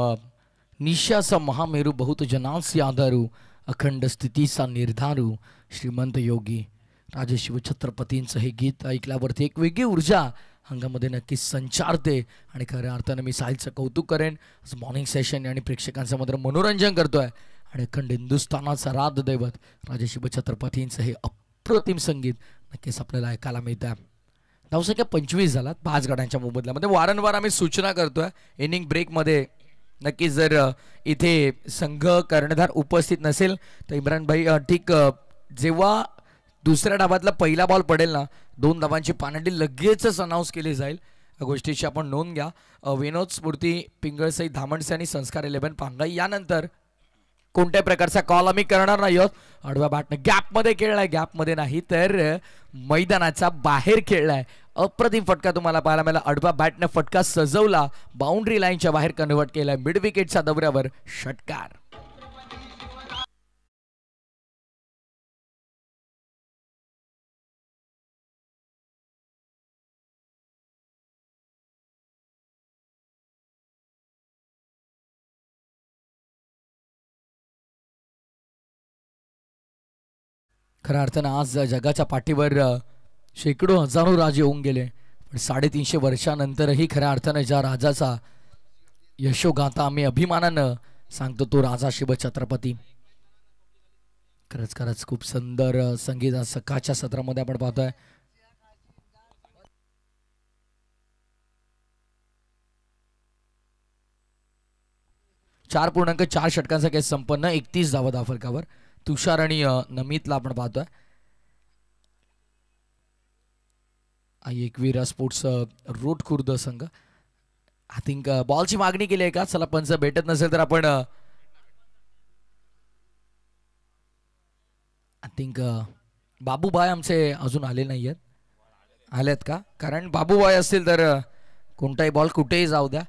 निशाचा महामेरू बहुत जनांसी आधारू अखंड स्थितीचा निर्धारू श्रीमंत योगी राजे शिवछत्रपतींचं हे गीत ऐकल्यावरती एक वेगळी ऊर्जा अंगामध्ये नक्कीच संचारते. आणि खऱ्या अर्थानं मी साहिलचं कौतुक करेन. मॉर्निंग सेशन आणि प्रेक्षकांचं मात्र मनोरंजन करतोय. आणि अखंड हिंदुस्थानाचा राज दैवत राजे शिवछत्रपतींचं हे अप्रतिम संगीत नक्कीच आपल्याला ऐकायला मिळतं. धावसंख्या 25 झालात 5 गड्यांच्या मोबदल्यामध्ये. वारंवार आम्ही सूचना करतोय इनिंग ब्रेकमध्ये नक्कीच जर इथे संघ कर्णधार उपस्थित नसेल तर इम्रान भाई ठीक जेव्हा दुसऱ्या डावातला पहिला बॉल पडेल ना 2 धावांची पानंडी लगेचच अनाऊन्स केली जाईल. या गोष्टीची आपण नोंद घ्या. विनोद स्फूर्ती पिंगळसई धामणसे आणि संस्कार 11 पांगाई यानंतर कोणत्याही प्रकारचा कॉल आम्ही करणार नाही आहोत. आडव्या बॅटनं गॅपमध्ये खेळलाय. गॅपमध्ये नाही तर मैदानाच्या बाहेर खेळलाय. अप्रतिम फटका तुम्हाला पाहायला मिळाला. आडव्या बॅटनं फटका सजवला. बाउंड्री लाईनच्या बाहेर कन्व्हर्ट केलाय. मिड विकेटच्या दौऱ्यावर षटकार. खऱ्या अर्थानं आज जगाच्या पाठीवर शेकडो हजारो राजे होऊन गेले पण 350 वर्षानंतरही खऱ्या अर्थानं ज्या राजाचा यशोगाथा आम्ही अभिमानानं सांगतो तो राजा शिवछत्रपती. खरंच खरंच खूप सुंदर संगीत सकाळच्या सत्रामध्ये आपण पाहतोय. चार पूर्णांक 4 षटकांचा खेळ संपन्न. 31 धावा धावफलकावर. तुषार आणि नमितला आपण पाहतोय. एकवीरा स्पोर्ट्स रोड खुर्द संघ. आय थिंक बॉलची मागणी केली आहे का? चला पंच भेटत नसेल तर आपण आय थिंक बाबूबाई आमचे अजून आले नाही आहेत. आलेत का? कारण बाबूबाई असतील तर कोणताही बॉल कुठेही जाऊ द्या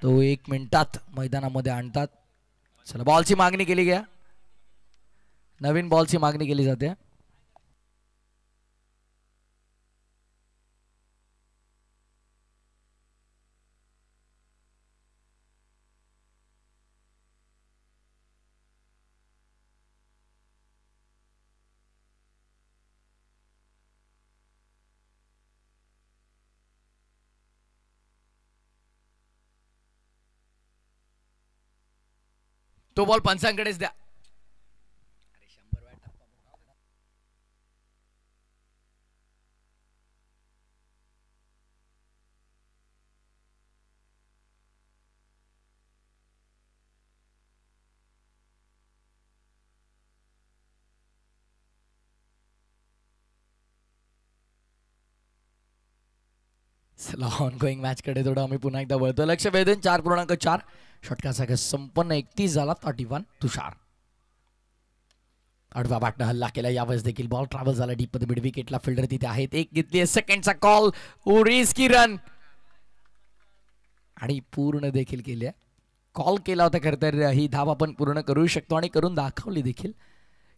तो 1 मिनिटात मैदानामध्ये आणतात. चला बॉलची मागणी केली गया. नवीन बॉलची मागणी केली जाते. तो बॉल पंचांकडेच द्या. चला ऑन गोईंग मॅच कडे थोडं आम्ही पुन्हा एकदा वळतो. लक्ष वेधून 4.4 षटकाचा संपन्न. 31 झाला. 31 तुषार. आडवा बॅटनं हल्ला केला. यावेळेस देखील बॉल ट्रॅव्हल झाला डीप मध्ये. मिड विकेटला फिल्डर तिथे आहेत. एक घेतली सेकंडचा कॉल. रिस्की रन आणि पूर्ण देखील केली. कॉल केला होता खरं तर ही धाव आपण पूर्ण करू शकतो आणि करून दाखवली देखील.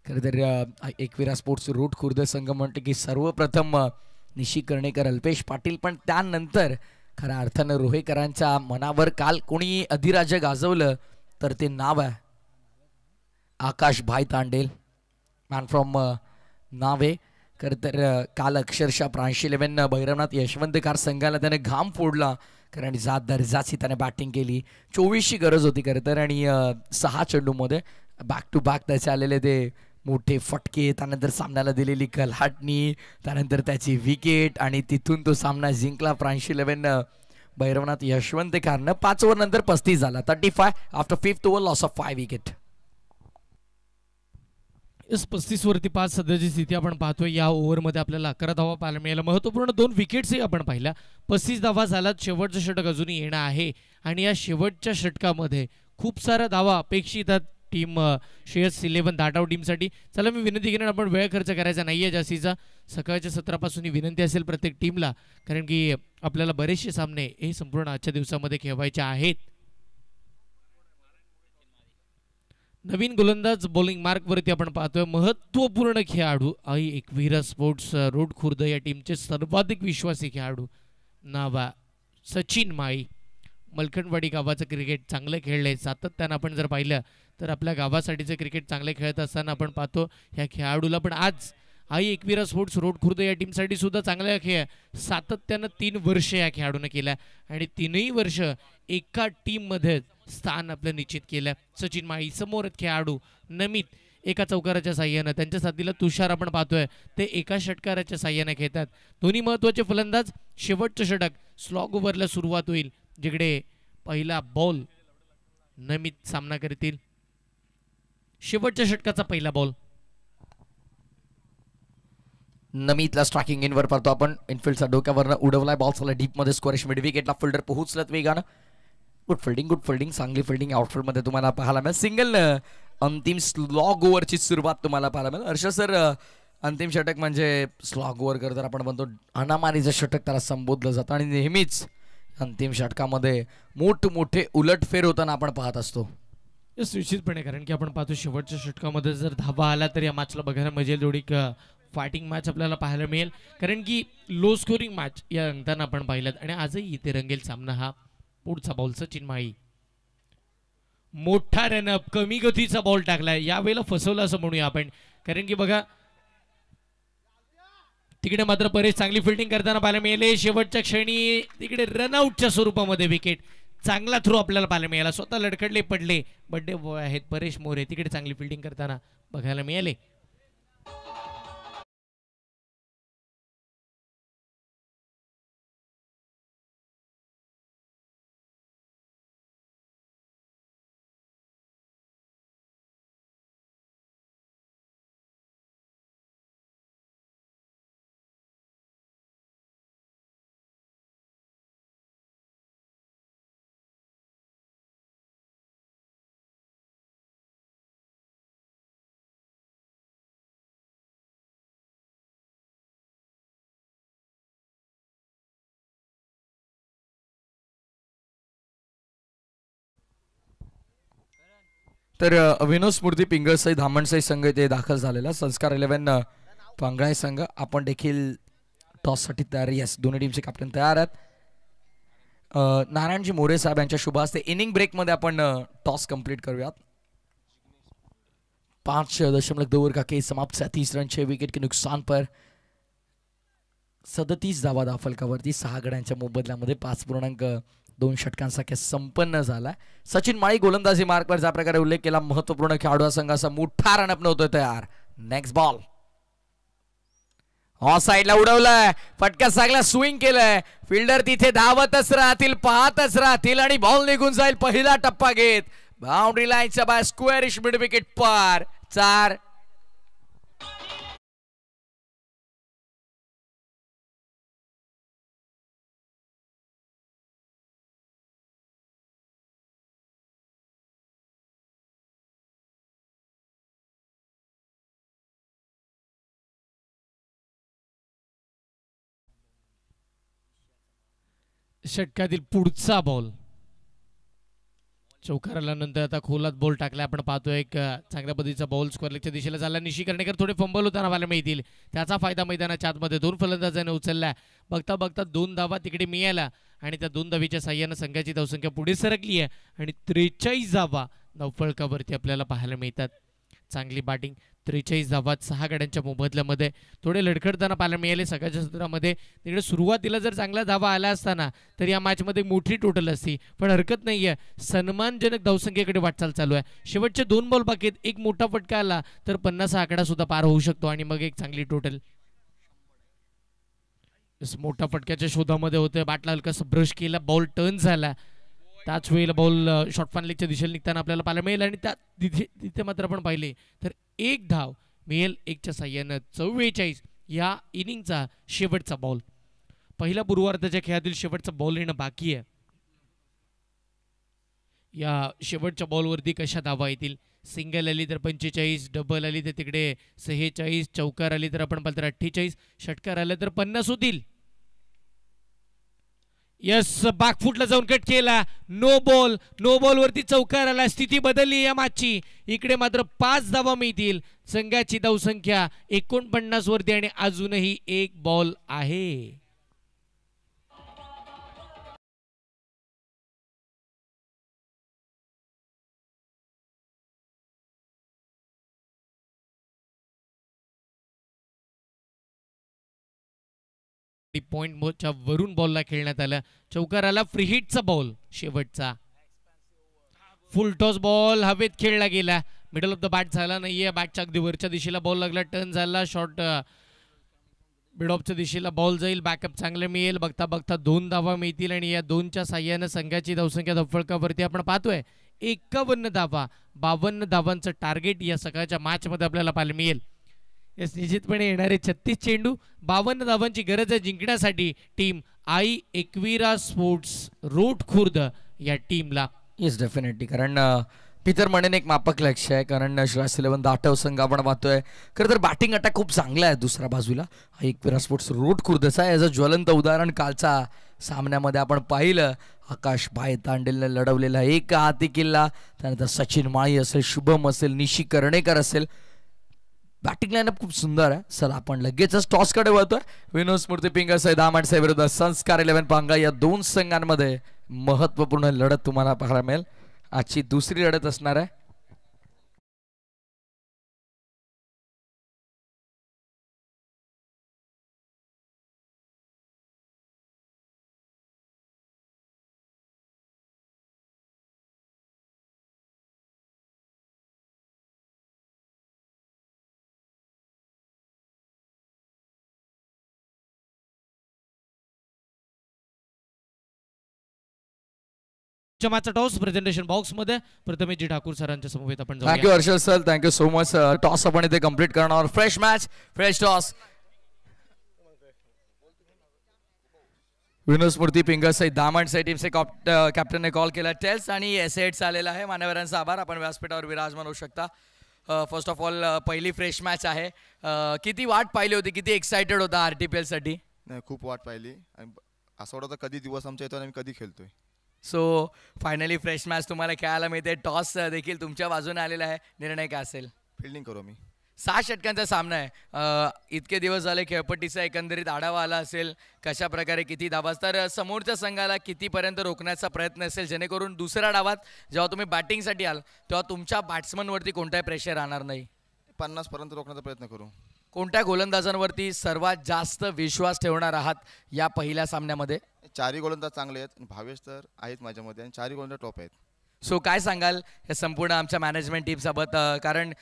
खरं तर एकवीरा स्पोर्ट्स रूट खुर्द संघ म्हणतो की सर्वप्रथम निशी कर्णेकर, अल्पेश पाटील, पण त्यानंतर खऱ्या अर्थानं रोहेकरांच्या मनावर काल कोणी अधिराज्य गाजवलं तर ते नाव आहे आकाश भाई तांडेल, मॅन फ्रॉम नावे. खरं तर काल अक्षरशः 83 भैरवनाथ यशवंतकार संघाला त्याने घाम फोडला कारण जात दर्जाची त्याने बॅटिंग केली. 24ची गरज होती खरं तर आणि 6 चेंडूमध्ये बॅक टू बॅक त्याचे आलेले ते मोठे फटके, त्यानंतर सामन्याला दिलेली कल्हाटणी, त्यानंतर त्याची विकेट आणि तिथून तो सामना जिंकला. 83 भैरवनाथ यशवंतकारनं. 5 ओव्हर नंतर 35 झाला. 35 after 5th over loss of 5 wicket. 35 वरती 5 सध्याची स्थिती आपण पाहतोय. या ओव्हरमध्ये आपल्याला 11 धावा पाहायला मिळाल्या. महत्त्वपूर्ण 2 विकेट्सही आपण पाहिल्या. 35 धावा झाल्यात. शेवटचं षटक अजूनही येणं आहे आणि या शेवटच्या षटकामध्ये खूप साऱ्या धावा अपेक्षित आहेत टीम श्रेयस 11 दाटाव टीमसाठी. चला मी विनंती करेन आपण वेळ खर्च करायचा नाहीये जास्तीचा. सकाळच्या सत्रापासून ही विनंती असेल प्रत्येक टीमला कारण की आपल्याला बरेचसे सामने हे संपूर्ण आजच्या दिवसामध्ये खेळवायचे आहेत. नवीन गोलंदाज बॉलिंग मार्क वरती आपण पाहतोय. महत्त्वपूर्ण खेळाडू आई एकवीरा स्पोर्ट्स रोड खुर्द या टीमचे सर्वाधिक विश्वासी खेळाडू नावा सचिन माई. मलखनवाडी गावाचं क्रिकेट चांगलं खेळलंय. सातत्यानं आपण जर पाहिलं तर आपल्या गावासाठीचं क्रिकेट चांगले खेळत असताना आपण पाहतो ह्या खेळाडूला पण आज आई एकवीरा स्पोर्ट्स रोड खुर्द या टीमसाठी सुद्धा चांगला खेळ सातत्यानं 3 वर्ष या खेळाडूने केल्या आणि 3ही वर्ष एका टीममध्ये स्थान आपलं निश्चित केलं. सचिन माई समोर खेळाडू नमित एका चौकाराच्या साह्यानं, त्यांच्या साथीला तुषार आपण पाहतोय ते एका षटकाराच्या साह्यानं खेळतात. दोन्ही महत्त्वाचे फलंदाज. शेवटचं षटक स्लॉग ओव्हरला सुरुवात होईल जिकडे पहिला बॉल नमित सामना करतील. शेवटच्या षटकाचा पहिला बॉल नमितला स्ट्रायकिंग इनवर पाहतो आपण. इनफिल्डचा डोक्यावरनं उडवलाय बॉल. चला डीप मध्ये स्कोअरिश मिड विकेटला फिल्डर पोहोचलत वेगानं. गुड फिल्डिंग चांगली फिल्डिंग आउटफील्ड मध्ये तुम्हाला पाहायला मिळेल. सिंगल अंतिम स्लॉग ओव्हरची सुरुवात तुम्हाला पाहायला मिळेल. हर्ष सर अंतिम षटक म्हणजे स्लॉग ओव्हर करत आपण म्हणतो अनामानीचं षटक त्याला संबोधलं जातं आणि नेहमीच अंतिम षटकामध्ये मोठमोठे उलटफेर होताना आपण पाहत असतो. निश्चितपणे कारण की आपण पाहतो शेवटच्या षटकामध्ये जर धावा आला तर या मॅचला बघायला मजेल. थोडी फायटिंग मॅच आपल्याला पाहायला मिळेल कारण की लो स्कोरिंग मॅच या रंगताना आपण पाहिलं आणि आजही इथे रंगेल सामना हा. पुढचा बॉल सचिन माई. मोठा रनअप, कमी गतीचा बॉल टाकलाय. यावेळेला फसवला असं म्हणूया आपण कारण की बघा तिकडे मात्र परेश चांगली फिल्डिंग करताना पाहायला मिळाले. शेवटच्या क्षणी तिकडे रनआउटच्या स्वरूपामध्ये विकेट. चांगला थ्रो आपल्याला पाहायला मिळाला. स्वतः लडखडले पडले. बड्डे बॉय आहेत परेश मोरे. तिकडे चांगली फिल्डिंग करताना बघायला मिळाले. तर विनोद स्मृती पिंगळसाई धामणसाई संघ इथे दाखल झालेला. संस्कार 11 पांगळाई संघ आपण देखील टॉससाठी तयार. येस, दोन्ही टीमचे कॅप्टन तयार आहेत. नारायणजी मोरे साहेब यांच्या शुभ हस्ते इनिंग ब्रेकमध्ये आपण टॉस कंप्लीट करूयात. 5.2 ओवर का खेल समाप्त. 37 रन 6 विकेट के नुकसान पर 37 धावा धावफलकावरती. 6 गड्यांच्या मोबदल्यामध्ये 5.2 षटकांचा खेळ संपन्न झाला. सचिन माळी गोलंदाजी मार्कवर ज्या प्रकारे उल्लेख केला, महत्वपूर्ण खेळाडू संघाचा मोठा रनअप नव्हतं तयार. नेक्स्ट बॉल ऑफ साइडला उडवलाय. फटका चांगला स्विंग केलाय. फिल्डर तिथे धावतच राहतील, पाहतच राहतील आणि बॉल निघून जाईल. पहिला टप्पा घेत बाउंड्री लाईनच्या बाहेर स्क्वेअरिश मिड विकेट पार. 4. षटकातील पुढचा बॉल चौकार आल्यानंतर आता खोलात बॉल टाकला. आपण पाहतोय एक चांगल्या पद्धतीचा बॉल स्क्वेअरलेगच्या दिशेला चालला. निशी कर्णेकर थोडे फंबल होताना पाहायला मिळतील. त्याचा फायदा मैदानाच्या आतमध्ये 2 फलंदाजांनी उचलला. बघता बघता 2 धावा तिकडे मिळाल्या आणि त्या 2 धावीच्या साह्यानं संघाची धावसंख्या पुढे सरकली आहे आणि 43 धावा धावफलकावरती आपल्याला पाहायला मिळतात. चांगली बॅटिंग. 43 धावात 6 गड्यांच्या मोबदल्यामध्ये. थोडे लडखडताना पाहायला मिळाले सगळ्याच्या सत्रामध्ये. तिकडे सुरुवातीला जर चांगल्या धावा आल्या असताना तर या मॅचमध्ये मोठी टोटल असती, पण हरकत नाही आहे. सन्मानजनक धावसंख्येकडे वाटचाल चालू आहे. शेवटचे 2 बॉल बाकी आहेत. एक मोठा फटका आला तर 50 आकडा सुद्धा पार होऊ शकतो आणि मग एक चांगली टोटल. मोठा फटक्याच्या शोधामध्ये होते. बॅटला हलकासा ब्रश केला, बॉल टर्न झाला. त्याच वेळेला बॉल शॉर्ट फॅनलेगच्या दिशेला निघताना आपल्याला पाहायला मिळेल आणि त्या तिथे मात्र आपण पाहिले तर 1 धाव मिळेल. 1च्या साह्यानं 44 या इनिंगचा शेवटचा बॉल. पहिल्या पूर्वार्धाच्या खेळातील शेवटचा बॉल येणं बाकी आहे. या शेवटच्या बॉलवरती कशा धावा येतील. सिंगल आली तर 45, डबल आली तर तिकडे 46, चौकार आली तर आपण पाहिलं तर 48, षटकार आलं तर 50 होतील. यस, बॅकफुटला जाऊन कट केला. No ball. नो बॉल वरती चौकार आला. स्थिती बदलली या मॅचची. इकडे मात्र 5 धावा मिळतील. संघाची धावसंख्या 49 वरती आणि अजूनही 1 बॉल आहे. पॉइंटच्या वरून बॉलला खेळण्यात आला. चौकार आला. फ्री हिटचा बॉल शेवटचा. फुल टॉस बॉल हवेत खेळला गेला. मिडल ऑफ द बॅट झाला नाहीये. बॅटच्या अगदी वरच्या दिशेला बॉल लागला. टर्न झाला. शॉर्ट मिड ऑफच्या दिशेला बॉल जाईल. बॅकअप चांगलं मिळेल. बघता बघता 2 धावा मिळतील आणि या 2च्या साह्यानं संघाची धावसंख्या धावफलकावरती आपण पाहतोय 51 धावा. 52 धावांचं टार्गेट या सकाळच्या मॅच मध्ये आपल्याला पाहायला मिळेल. यस, निश्चितपणे येणारे 36 चेंडू 52 धावांची गरज आहे जिंकण्यासाठी team Aai Ekvira sports road Khurd या टीमला. Yes, definitely. कारण पितर म्हणेन एक मापक लक्ष आहे. कारण श्रीराज 11 दाटव संघ आपण पाहतोय. खरं तर बॅटिंग अटॅक खूप चांगला आहे दुसऱ्या बाजूला. एकविरा स्पोर्ट्स रोड खुर्दचा आहे. याचं ज्वलंत उदाहरण कालच्या सामन्यामध्ये आपण पाहिलं. आकाश भाई तांडेलने लढवलेला एक हाती किल्ला. त्यानंतर सचिन माळी असेल, शुभम असेल, निशी कर्णेकर असेल. बॅटिंग लाईनअप खूप सुंदर आहे. चला आपण लगेचच टॉसकडे वळतोय. विनोद स्मृती पिंगळसाई धामणसाई विरुद्ध संस्कार 11 पांगा या 2 संघांमध्ये महत्वपूर्ण लढत तुम्हाला पाहायला मिळेल. आजची दुसरी लढत असणार आहे. पुढच्या मॅचचा टॉस प्रेझेंटेशन बॉक्स मध्ये प्रथमेश जी ठाकूर सरांच्या समवेत आपण जाऊया. Thank you Harshal sir, thank you so much. Toss आपण इथे कंप्लीट करणार. Fresh match, fresh toss. Vinod Smriti पिंगर सहित दामण सहित टीमचे कॅप्टनने कॉल केला टेल्स आणि एसेट्स आलेला आहे. मान्यवरांचा आभार. आपण व्यासपीठावर विराजमान होऊ शकता. फर्स्ट ऑफ ऑल पहिली फ्रेश मॅच आहे. किती वाट पाहिली होती, किती एक्साइटेड होता RTPL साठी? नाही, खूप वाट पाहिली आणि असं वाटतं कधी दिवस आमच्या येतो आणि आम्ही कधी खेळतोय. सो फायनली फ्रेश मॅच तुम्हाला खेळायला मिळते. टॉस देखील तुमच्या बाजूने आलेला आहे. निर्णय काय असेल? फिल्डिंग करू आम्ही. 6 षटकांचा सामना आहे. इतके दिवस झाले खेळपट्टीचा एकंदरीत आढावा आला असेल, कशा प्रकारे किती धावास, तर समोरच्या संघाला कितीपर्यंत रोखण्याचा प्रयत्न असेल जेणेकरून दुसऱ्या डावात जेव्हा तुम्ही बॅटिंगसाठी आल तेव्हा तुमच्या बॅट्समनवरती कोणताही प्रेशर राहणार नाही. 50 पर्यंत रोखण्याचा प्रयत्न करू. कोणत्या गोलंदाजांवरती सर्वात जास्त विश्वास ठेवणार आहात या पहिल्या सामन्यामध्ये? 4ही गोलंदाज चांगले आहेत आणि भावेश तर आहेत माझ्यामध्ये आणि 4ही गोलंदाज टॉप आहेत. सो काय सांगाल या संपूर्ण आमच्या मॅनेजमेंट टीमसोबत? कारण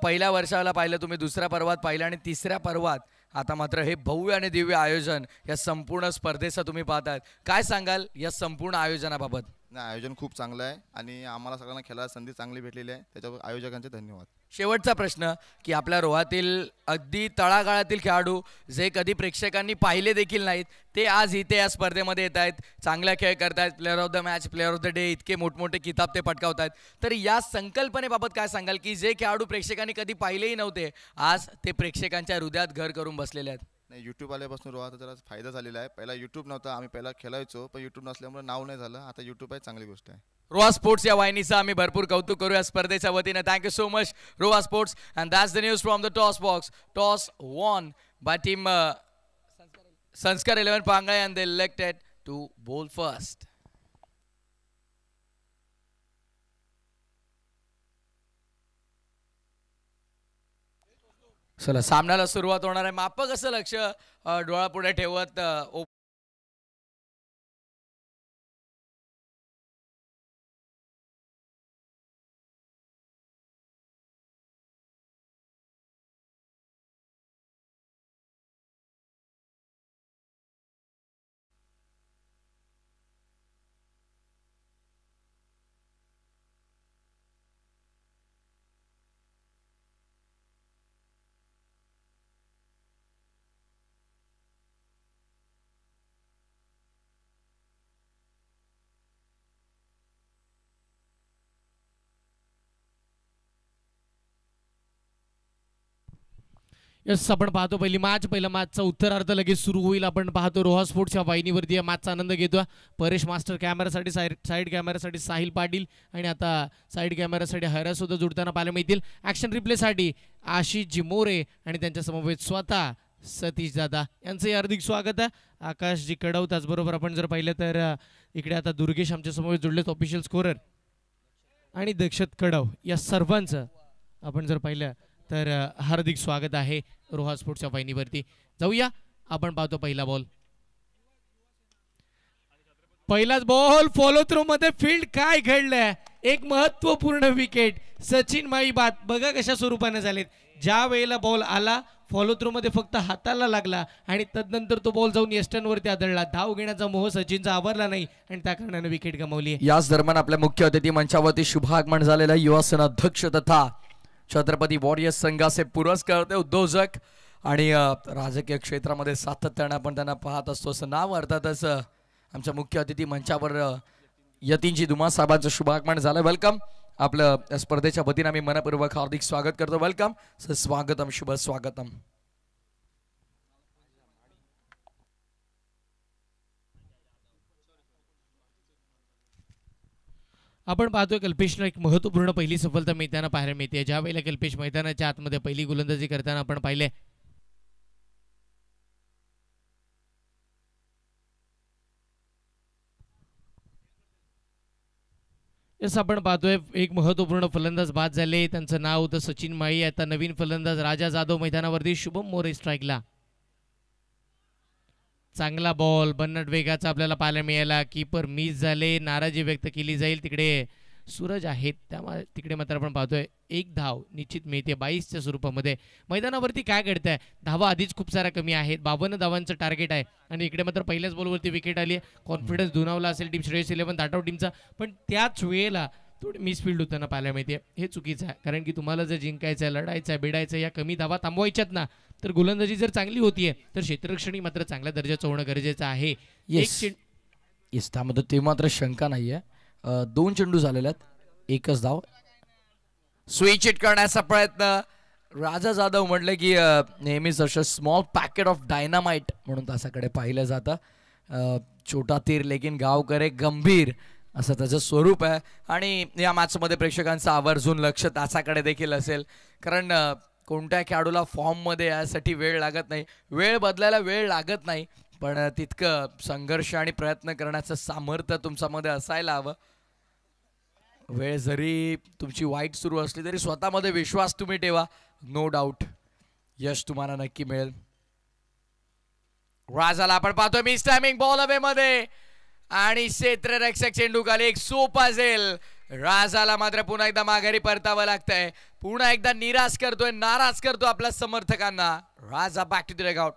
पहिल्या वर्षाला पाहिलं तुम्ही, दुसऱ्या पर्वात पाहिलं आणि तिसऱ्या पर्वात आता मात्र हे भव्य आणि दिव्य आयोजन या संपूर्ण स्पर्धेचं तुम्ही पाहताय. काय सांगाल या संपूर्ण आयोजनाबाबत? नाही, आयोजन खूप चांगलं आहे आणि आम्हाला सगळ्यांना खेळायला संधी चांगली भेटलेली आहे. त्याच्यावर आयोजकांचे धन्यवाद. शेवटचा प्रश्न की आपल्या रोहातील अगदी तळागाळातील खेळाडू जे कधी प्रेक्षकांनी पाहिले देखील नाहीत ते आज इथे या स्पर्धेमध्ये येत आहेत, चांगला खेळ करतायत, player of the match, player of the day इतके मोठमोठे किताब ते पटकावत आहेत. तर या संकल्पनेबाबत काय सांगाल की जे खेळाडू प्रेक्षकांनी कधी पाहिलेही नव्हते आज ते प्रेक्षकांच्या हृदयात घर करून बसलेले आहेत? नाही, यूट्यूब आल्यापासून रोहाचा जरा फायदा झालेला आहे. पहिला यूट्यूब नव्हता, आम्ही पहिला खेळायचो पण यूट्यूब नसल्यामुळे नाव नाही झालं. आता यूट्यूब आहे, चांगली गोष्ट आहे. रोहा स्पोर्ट्स या वाहिनीचं आम्ही भरपूर कौतुक करूया स्पर्धेच्या वतीनं. Thank you so much Roha sports. And that's the news from the toss box. Toss won by team Sanskar 11 Pangale and they elected to bowl first. चला सामन्याला सुरुवात होणार आहे. मापक असं लक्ष डोळ्यापुढे ठेवत यस, आपण पाहतो पहिला मॅचचा उत्तरार्ध लगेच सुरू होईल. आपण पाहतो रोहा स्पोर्ट्सच्या वाहिनीवरती या मॅचचा आनंद घेतोय. परेश मास्टर कॅमेरासाठी, साईड कॅमेरासाठी साहिल पाटील आणि आता साईड कॅमेरासाठी हैरा सुद्धा जुडताना पाहायला मिळतील. ॲक्शन रिप्लेसाठी आशिष जिमोरे आणि त्यांच्या समवेत स्वतः सतीश दादा यांचंही हार्दिक स्वागत आहे. आकाश जी कडव, त्याचबरोबर आपण जर पाहिलं तर इकडे आता दुर्गेश आमच्या समवेत जुडलेत, ऑफिशियल स्कोरर, आणि दक्षत कडव या सर्वांचं आपण जर पाहिलं तर हार्दिक स्वागत आहे रोहा स्पोर्ट्सच्या वाहिनीवरती. जाऊया, आपण पाहतो पहिला बॉल. पहिलाच बॉल फॉलो थ्रू मध्ये फील्ड काय घडलंय, एक महत्वपूर्ण विकेट. सचिन माई बात बघा कशा स्वरूपाने झालेत. ज्या वेळेला बॉल आला फॉलो थ्रू मध्ये फक्त हाताला लागला आणि तदनंतर तो बॉल जाऊन यस्टनवरती आदळला. धाव घेण्याचा मोह सचिनचा आवरला नाही आणि त्या कारणाने विकेट गमावली. याच दरम्यान आपल्या मुख्य अतिथी मंचावरती शुभागमन झालेला युवासेना अध्यक्ष तथा छत्रपती वॉरियर्स संघाचे पुरस्कार उद्योजक आणि राजकीय क्षेत्रामध्ये सातत्याने आपण त्यांना पाहत असतो असं नाव. अर्थातच आमच्या मुख्य अतिथी मंचावर यतीनजी दुमा साहेबांचं शुभागमन झालं. वेलकम. आपलं स्पर्धेच्या वतीने आम्ही मनपूर्वक हार्दिक स्वागत करतो. वेलकम सर, स्वागतम, शुभ स्वागतम. आपण पाहतोय कल्पेशला एक महत्वपूर्ण पहिली सफलता मिळताना पाहायला मिळते. ज्या वेळेला कल्पेश मैदानाच्या आतमध्ये पहिली गोलंदाजी करताना आपण पाहिले यस, आपण पाहतोय एक महत्वपूर्ण फलंदाज बाद झाले. त्यांचं नाव होतं सचिन माळी. आता नवीन फलंदाज राजा जाधव मैदानावरती. शुभम मोरे स्ट्राईकला. चांगला बॉल बन्नट वेगाचा आपल्याला पाहायला मिळाला. कीपर मिस झाले, नाराजी व्यक्त केली जाईल. तिकडे सूरज आहेत त्यामुळे तिकडे मात्र आपण पाहतोय एक धाव निश्चित मिळते 22च्या स्वरूपामध्ये. मैदानावरती काय घडतंय, धावा आधीच खूप साऱ्या कमी आहेत, 52 धावांचं टार्गेट आहे आणि इकडे मात्र पहिल्याच बॉलवरती विकेट आली आहे. कॉन्फिडन्स दुणावला असेल टीम श्रेयस 11 दाटव टीमचा, पण त्याच वेळेला थोडी मिसफिल्ड होताना पाहायला मिळते. हे चुकीचं आहे, कारण की तुम्हाला जर जिंकायचं आहे, लढायचं आहे, बिडायचं या कमी धावा थांबवायच्यात ना, तर गोलंदाजी जर चांगली होतीये तर क्षेत्ररक्षणी मात्र चांगल्या दर्जाचं होणं गरजेचं आहे. येस त्यामध्ये ते मात्र शंका नाहीये. 2 चेंडू झालेले आहेत, एकच धाव. स्विच हिट करण्याचा प्रयत्न. राजा जाधव म्हटलं की नेहमीच असं स्मॉल पॅकेट ऑफ डायनामाइट म्हणून त्याच्याकडे पाहिलं जातं. छोटा तीर लेकिन गाव करे गंभीर असं त्याचं स्वरूप आहे आणि या मॅचमध्ये प्रेक्षकांचं आवर्जून लक्ष त्याच्याकडे देखील असेल, कारण कोणत्या खेळाडूला फॉर्ममध्ये यासाठी वेळ लागत नाही. वेळ बदलायला वेळ लागत नाही, पण तितकं संघर्ष आणि प्रयत्न करण्याचं सामर्थ्य तुमच्यामध्ये असायला हवं. वेळ जरी तुमची वाईट सुरू असली तरी स्वतःमध्ये विश्वास तुम्ही ठेवा, नो डाऊट यश तुम्हाला नक्की मिळेल. राजाला आपण पाहतोय मिस टायमिंग बॉल अवे मध्ये आणि क्षेत्ररक्षक चेंडू खाली एक सोप असेल. राजाला मात्र पुन्हा एकदा माघारी परतावं लागतंय, पुन्हा एकदा निराश करतोय, नाराज करतो आपल्या समर्थकांना. राजा बॅक टू द डगआउट.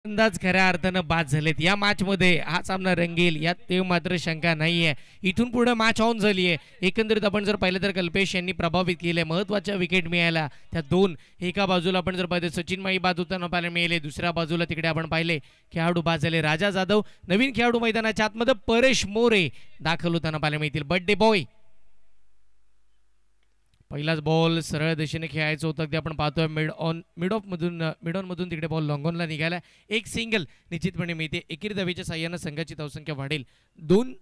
अंदाज खऱ्या अर्थानं बाद झालेत या मॅच मध्ये. हा सामना रंगेल यात ते मात्र शंका नाहीये. इथून पुढे मॅच ऑन झाली आहे. एकंदरीत आपण जर पाहिलं तर कल्पेश यांनी प्रभावित केले, महत्वाच्या विकेट मिळाल्या त्या 2. एका बाजूला आपण जर पाहिलं सचिन माई बाद होताना पाहायला मिळाले, दुसऱ्या बाजूला तिकडे आपण पाहिले खेळाडू बाद झाले. राजा जाधव नवीन खेळाडू मैदानाच्या आतमध्ये परेश मोरे दाखल होताना पाहायला मिळतील. बर्थडे बॉय पहिलाच बॉल सरळ दिशेने खेळायचं होतं ते आपण पाहतोय. मिड ऑन मधून तिकडे बॉल लॉंग ऑनला निघाला. एक सिंगल निश्चितपणे मिळते. एकेरी धावेच्या साह्यानं संघाची धावसंख्या वाढेल. 2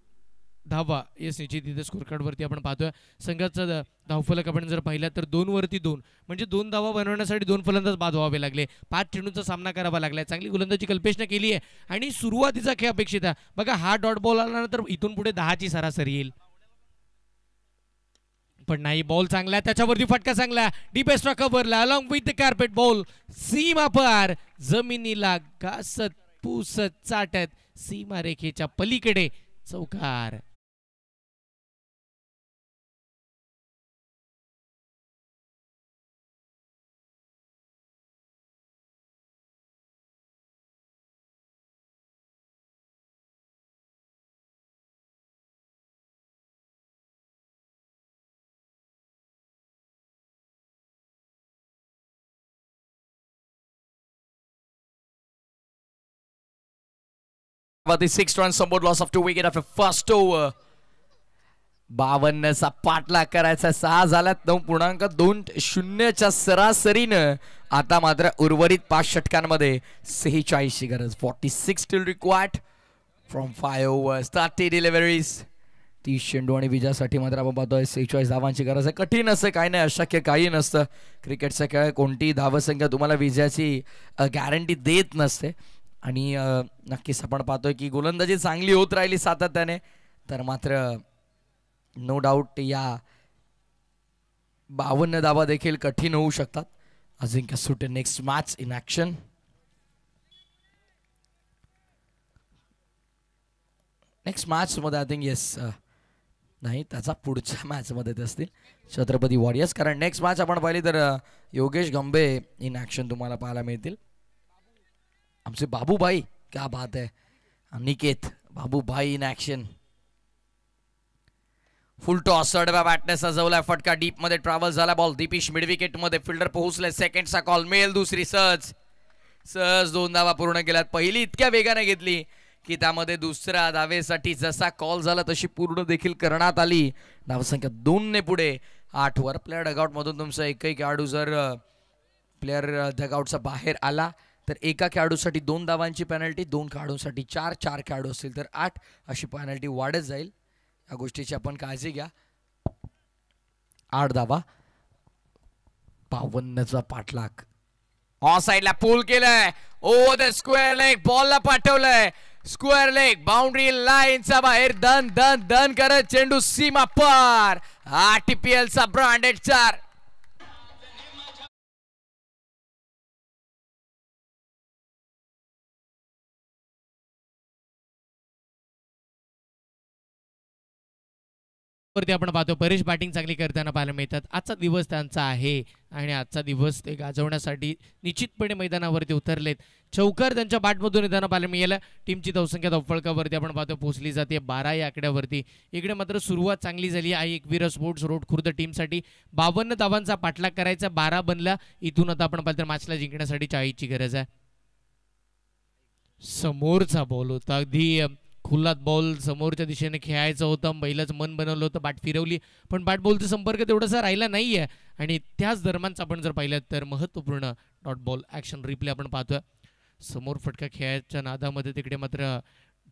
धावा येस निश्चित इथे स्कोर कार्डवरती आपण पाहतोय. संघाचा धावफलक आपण जर पाहिला तर 2 वरती 2 म्हणजे 2 धावा बनवण्यासाठी 2 फलंदाज बाद व्हावे लागले. 5 चेंडूंचा सामना करावा लागलाय. चांगली गोलंदाजी कल्पेशने केली आहे आणि सुरुवातीचा खेळ अपेक्षित आहे. बघा हा डॉट बॉल आला तर इथून पुढे 10ची सरासरी येईल, पण नाही. बॉल चांगला, त्याच्यावरती फटका चांगला, डीप एक्स्ट्रा कव्हरला along with the carpet ball सीमा पार जमिनीला घासत पुसत चाटत सीमारेखेच्या पलीकडे चौकार. About the 6 runs on board, loss of 2 wicket after first over. 52चा पाठलाग करायचा 6 झाल्यात. 9.20च्या सरासरीनं आता मात्र उर्वरित 5 षटकांमध्ये 46ची गरज. 46 still required from 5 overs, 30 deliveries. 30 चेंडू आणि विजयासाठी मात्र आपण पाहतोय 46 धावांची गरज आहे. कठीण असं काही नाही, अशक्य काही नसतं. क्रिकेटचा खेळ कोणतीही धावसंख्या तुम्हाला विजयाची गॅरंटी देत नसते आणि नक्कीच आपण पाहतोय की गोलंदाजी चांगली होत राहिली सातत्याने तर मात्र नो डाऊट या 52 धावा देखील कठीण होऊ शकतात. अजिंक्य सुटे next match in action. Next match मध्ये आय थिंक येस नाही त्याचा पुढच्या मॅच मध्ये ते असतील छत्रपती वॉरियर्स, कारण नेक्स्ट मॅच आपण पाहिली तर योगेश गंभे इन ऍक्शन तुम्हाला पाहायला मिळतील. आमचे बाबूभाई, क्या बात है, Niket Babubhai in action. Full toss अडव्या बॅटने सजवलाय फटका, डीप मध्ये ट्रॅव्हल झाला बॉल. दीपिश मिड विकेट मध्ये, फिल्डर पोहोचले. सेकंडचा कॉल मिळेल, दुसरी सहज 2 धावा पूर्ण केल्यात. पहिली इतक्या वेगाने घेतली की त्यामध्ये दुसऱ्या धावेसाठी जसा कॉल झाला तशी पूर्ण देखील करण्यात आली. धावसंख्या 2 ने पुढे 8 वर. प्लेयर डगआउट मधून तुमचा एकही खेळाडू जर प्लेअर डगआउटचा बाहेर आला तर एका खेळाडूसाठी 2 धावांची पेनल्टी, 2 खेळाडूंसाठी 4, 4 खेळाडू असतील तर 8 अशी पेनल्टी वाढत जाईल. या गोष्टीची आपण काळजी घ्या. 8 धावा, 52चा पाठलाग. ऑन साइडला पूल केलंय, ओ द स्क्वेअर लेग, बॉलला पाठवलंय स्क्वेअर लेग, बाउंड्री लाईनचा बाहेर दन दन दन करत चेंडू सीमा पार. TPL चा ब्रँडेड 4. वरती आपण पाहतो परेश बॅटिंग चांगली करताना पाहायला मिळतात. आजचा दिवस त्यांचा आहे आणि आजचा दिवस ते गाजवण्यासाठी निश्चितपणे मैदानावरती उतरलेत. चौकार त्यांच्या बॅटमधून येताना पाहायला मिळालं. टीमची धावसंख्या धावफलकावरती आपण पाहतो पोहोचली जाते 12 या आकड्यावरती. इकडे मात्र सुरुवात चांगली झाली आहे एकवीर स्पोर्ट्स रोड खुर्द टीमसाठी. 52 धावांचा पाठलाग करायचा, 12 बनला. इथून आता आपण पाहतो मॅचला जिंकण्यासाठी 40ची गरज आहे. समोरचा बॉल होता, अगदी खुल्लात बॉल समोरच्या दिशेने खेळायचं होतं. बैलाच मन बनवलं होतं, बॅट फिरवली पण बॅट बॉलचा संपर्क तेवढासा राहिला नाही आहे. आणि त्याच दरम्यानच आपण जर पाहिलं तर महत्त्वपूर्ण डॉट बॉल ॲक्शन रिप्ले आपण पाहतोय. समोर फटका खेळायच्या नादामध्ये तिकडे मात्र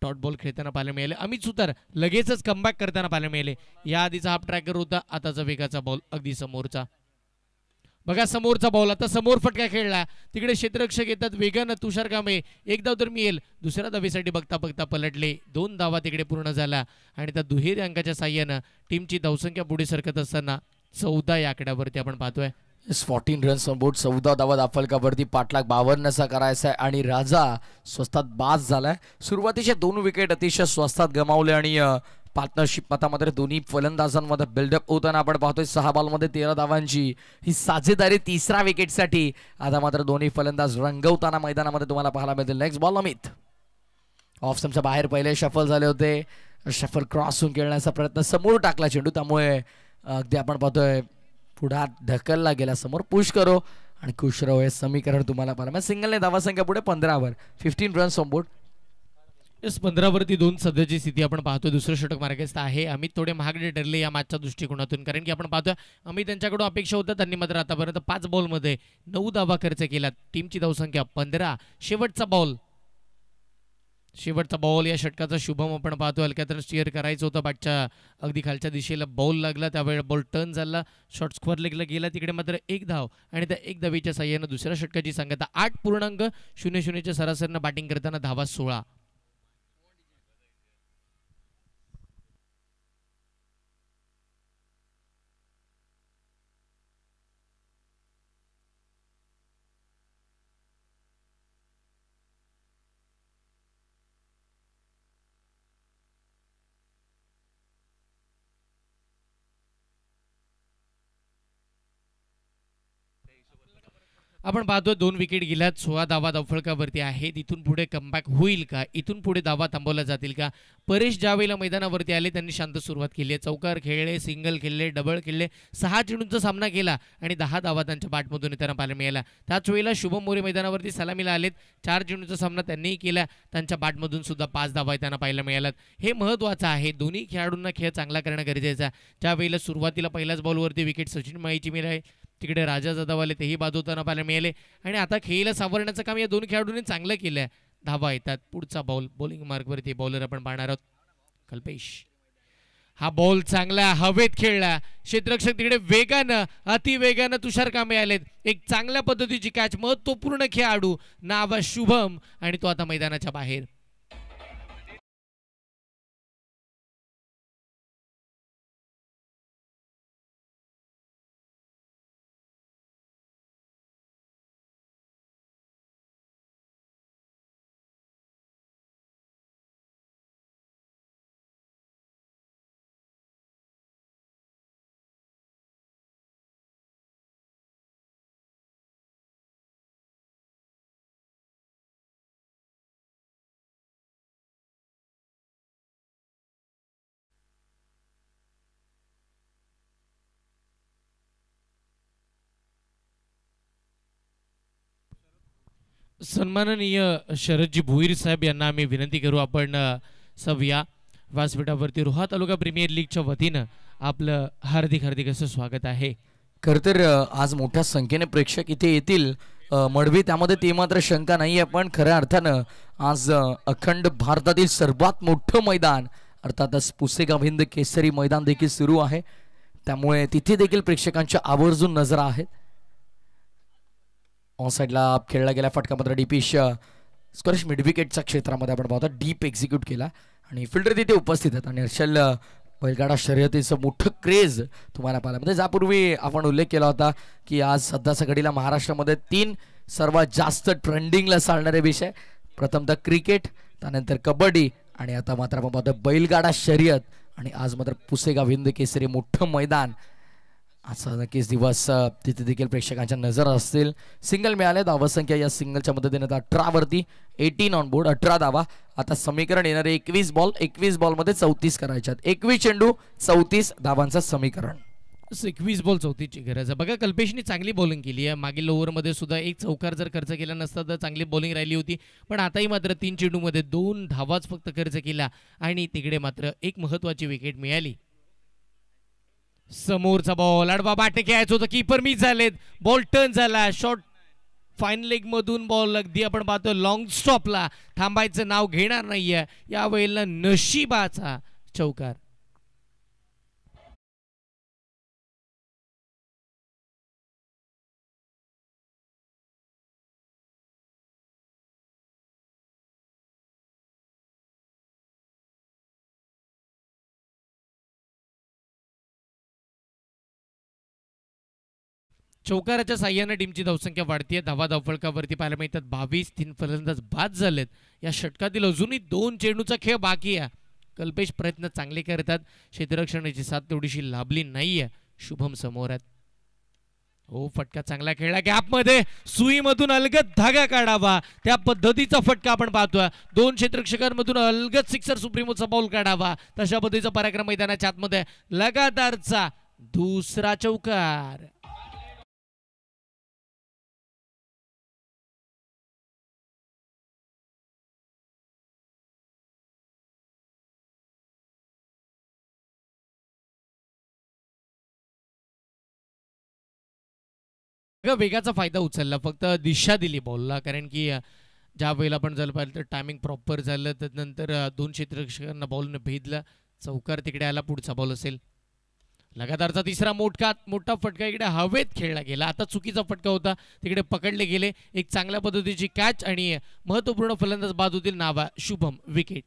डॉट बॉल खेळताना पाहायला मिळाले. अमित सुतार लगेचच कमबॅक करताना पाहायला मिळाले. या आधीचा हाफ ट्रॅकर होता, आताचा वेगाचा बॉल अगदी समोरचा. बघा समोरचा बॉल, आता समोर फटका खेळला, तिकडे क्षेत्ररक्षक येतात वेगानं. तुषार कांबळे एक धाव तर मिळेल, दुसऱ्या धावेसाठी बघता बघता पलटले. 2 धावा तिकडे पूर्ण झाला आणि त्या दुहेरी अंकाच्या साह्यानं टीमची धावसंख्या पुढे सरकत असताना 14 या आकड्यावरती आपण पाहतोय. 14 रन्स ऑन बोर्ड, 14 धावा दाफलकावरती. पाठलाग 52चा करायचा आहे आणि राजा स्वस्तात बाज झालाय. सुरुवातीच्या 2 विकेट अतिशय स्वस्तात गमावले आणि पार्टनरशिप आता मात्र दोन्ही फलंदाजांमध्ये बिल्डअप होताना आपण पाहतोय. 6 बॉलमध्ये 13 धावांची ही साजेदारी 3रा विकेटसाठी. आता मात्र दोन्ही फलंदाज रंगवताना मैदानामध्ये तुम्हाला पाहायला मिळतील. नेक्स्ट बॉल अमित ऑफ स्टंपच्या बाहेर पहिले शफल झाले होते. शफल क्रॉस होऊन खेळण्याचा प्रयत्न, समोर टाकला चेंडू, त्यामुळे अगदी आपण पाहतोय पुढे ढकलला गेला. समोर पुश करो आणि खुश रहो हे समीकरण तुम्हाला पाहायला मिळेल. सिंगलने धावासंख्या पुढे 15वर, 15 रन्स ऑन बोर्ड. 15वरती 2 सध्याची स्थिती आपण पाहतोय. दुसरं षटक मार्गस्थ आहे. अमित थोडे महागडे ठरले या मॅचच्या दृष्टिकोनातून, कारण की आपण पाहतोय अमित त्यांच्याकडून अपेक्षा होतं. त्यांनी मात्र आतापर्यंत 5 बॉलमध्ये 9 धावा खर्च केला. टीमची धावसंख्या 15. शेवटचा बॉल या षटकाचा शुभम आपण पाहतोय. हलक्यात स्टीअर करायचं होतं, बॅटच्या अगदी खालच्या दिशेला बॉल लागला, त्यावेळेला बॉल टर्न झाला, शॉर्ट स्क्वेअर लेगला गेला. तिकडे मात्र 1 धाव आणि त्या 1 धावेच्या साह्यानं दुसऱ्या षटकाची सांगता 8.00च्या सरासरीनं बॅटिंग करताना धावा 16. आपण पाहतोय 2 विकेट गेल्यात, 16 धावा धावफलकावरती आहेत. इथून पुढे कमबॅक होईल का? इथून पुढे धावा थांबवल्या जातील का? परेश ज्यावेळेला मैदानावरती आले त्यांनी शांत सुरुवात केली आहे. चौकार खेळले, सिंगल खेळले, डबल खेळले, 6 चेंडूंचा सामना केला आणि 10 धावा त्यांच्या बॅटमधून येताना पाहायला मिळाला. त्याच वेळेला शुभम मोरे मैदानावरती सलामीला आलेत. 4 चेंडूंचा सामना त्यांनीही केला, त्यांच्या बॅटमधून सुद्धा 5 धावा येताना पाहायला मिळाल्यात. हे महत्त्वाचं आहे. दोन्ही खेळाडूंना खेळ चांगला करणं गरजेचं आहे. ज्यावेळेला सुरुवातीला पहिल्याच बॉलवरती विकेट सचिन माळीची मिळाली, तिकडे राजा जाधव आले, तेही बाद होताना पाहायला मिळाले आणि आता खेळीला सावरण्याचं काम या 2 खेळाडूंनी चांगलं केलं आहे. धावा येतात. पुढचा बॉल बॉलिंग मार्कवरती बॉलर आपण पाहणार आहोत कल्पेश. हा बॉल चांगला हवेत खेळला, क्षेत्ररक्षक तिकडे वेगानं, अतिवेगानं तुषार कांबळे आलेत. एक चांगल्या पद्धतीची कॅच, महत्त्वपूर्ण खेळाडू नाव शुभम आणि तो आता मैदानाच्या बाहेर. सन्माननीय शरदजी भोईर साहेब यांना आम्ही विनंती करू, आपण सब या व्यासपीठावरती. रोहा तालुका प्रीमियर लीगच्या वतीनं आपलं हार्दिक हार्दिक असं स्वागत आहे. खरं तर आज मोठ्या संख्येने प्रेक्षक इथे येतील मडवी, त्यामध्ये ती मात्र शंका नाही आहे. पण खऱ्या अर्थानं आज अखंड भारतातील सर्वात मोठं मैदान अर्थातच पुसेगाव हिंद केसरी मैदान देखील सुरू आहे, त्यामुळे तिथे देखील प्रेक्षकांच्या आवर्जून नजरा आहेत. ऑन साईडला खेळला गेला फटका मात्र डीपीश स्कॉरिश मिड विकेटच्या क्षेत्रामध्ये आपण पाहतो डीप एक्झिक्यूट केला आणि फिल्डर तिथे उपस्थित आहेत. आणि हर्षल बैलगाडा शर्यतीचं मोठं क्रेज तुम्हाला पाहायला म्हणजे ज्यापूर्वी आपण उल्लेख केला होता की आज सध्याच्या घडीला महाराष्ट्रामध्ये 3 सर्वात जास्त ट्रेंडिंगला चालणारे विषय, प्रथमतः क्रिकेट, त्यानंतर कबड्डी आणि आता मात्र आपण पाहतो बैलगाडा शर्यत. आणि आज मात्र पुसेगाव हिंद केसरी मोठं मैदान, आजचा नक्कीच दिवस तिथे देखील प्रेक्षकांच्या नजर असतील. सिंगल मिळाले, धावसंख्या या सिंगलच्या मदतीने 18 वरती 18 ऑन बोर्ड, 18 धावा. आता समीकरण येणारे 21 बॉलमध्ये 34 करायच्यात. 21 चेंडू 34 धावांचं समीकरण. 21 बॉल 34ची गरज आहे. बघा कल्पेशनी चांगली बॉलिंग केली आहे. मागील ओव्हरमध्ये सुद्धा एक चौकार जर खर्च केला नसता तर चांगली बॉलिंग राहिली होती, पण आताही मात्र 3 चेंडूमध्ये 2 धावाच फक्त खर्च केला आणि तिकडे मात्र एक महत्वाची विकेट मिळाली. समोरचा बॉल आडवा बाटे खेळायचं होतं, कीपर मिस झालेत, बॉल टर्न झाला, शॉर्ट फाईन लेग मधून बॉल अगदी आपण पाहतो लॉंग स्टॉपला, थांबायचं नाव घेणार नाहीये यावेळेला नशिबाचा चौकार. चौकाराच्या साह्याने टीमची धावसंख्या वाढतीये. धावा धावफलकावरती पाहायला मिळतात 22. 3 फलंदाज बाद झालेत. या षटकातील अजूनही 2 चेंडूचा खेळ बाकी आहे. कल्पेश प्रयत्न चांगले करतात, क्षेत्ररक्षणाची साथ तेवढीशी लाभली नाहीये. शुभम समोर आहेत. हो, फटका चांगला खेळला, गॅपमध्ये सुईमधून अलगद धागा काढावा त्या पद्धतीचा फटका आपण पाहतोय. 2 क्षेत्ररक्षकांमधून अलगद सिक्सर सुप्रीमोचा बॉल काढावा तशा पद्धतीचा पराक्रम मैदानाच्या आतमध्ये. लगातारचा दुसरा चौकार. वेगाचा फायदा उचलला, फक्त दिशा दिली बॉलला, कारण की ज्या वेळेला आपण जर पाहिलं तर टायमिंग प्रॉपर झालं, त्यानंतर 2 क्षेत्ररक्षकांना बॉलने भेदलं, चौकार तिकडे आला, पुढचा बॉल असेल. लगातारचा तिसरा मोठा फटका इकडे हवेत खेळला गेला. आता चुकीचा फटका होता, तिकडे पकडले गेले. एक चांगल्या पद्धतीची कॅच आणि महत्वपूर्ण फलंदाज बाद होतील. नावा शुभम, विकेट.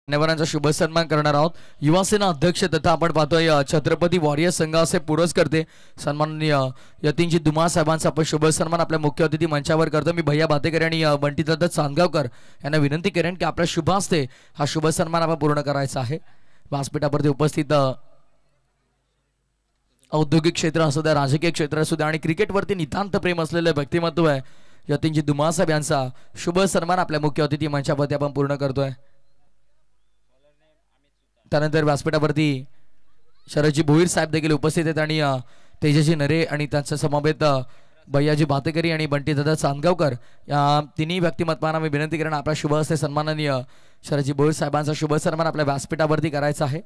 मान्यवरांचा शुभ सन्मान करणार आहोत. युवासेना अध्यक्ष तथा आपण पाहतोय छत्रपती वॉरियर संघाचे पुरस्कर्ते सन्माननीय यतीनजी दुमा साहेबांचा आपण शुभ सन्मान आपल्या मुख्य अतिथी मंचावर करतो. मी भैया भातेकर आणि बंटीदत्त चांदगावकर यांना विनंती करेन की आपल्या शुभ हस्ते हा शुभ सन्मान आपण पूर्ण करायचा आहे. व्यासपीठावरती उपस्थित औद्योगिक क्षेत्र असू द्या, राजकीय क्षेत्र असू द्या आणि क्रिकेटवरती नितांत प्रेम असलेलं व्यक्तिमत्व आहे यतीनजी दुमा साहेब यांचा शुभ सन्मान आपल्या मुख्य अतिथी मंचावरती आपण पूर्ण करतोय. त्यानंतर व्यासपीठावरती शरदजी भोईर साहेब देखील उपस्थित आहेत आणि तेजस्वी नरे आणि त्यांच्या समवेत भैयाजी भातेकरी आणि बंटीदादा चांदगावकर या तिन्ही व्यक्तिमत्वांना मी विनंती करेन आपल्या शुभ हस्ते सन्माननीय शरदजी भोईर साहेबांचा शुभ सन्मान आपल्या व्यासपीठावरती करायचा आहे.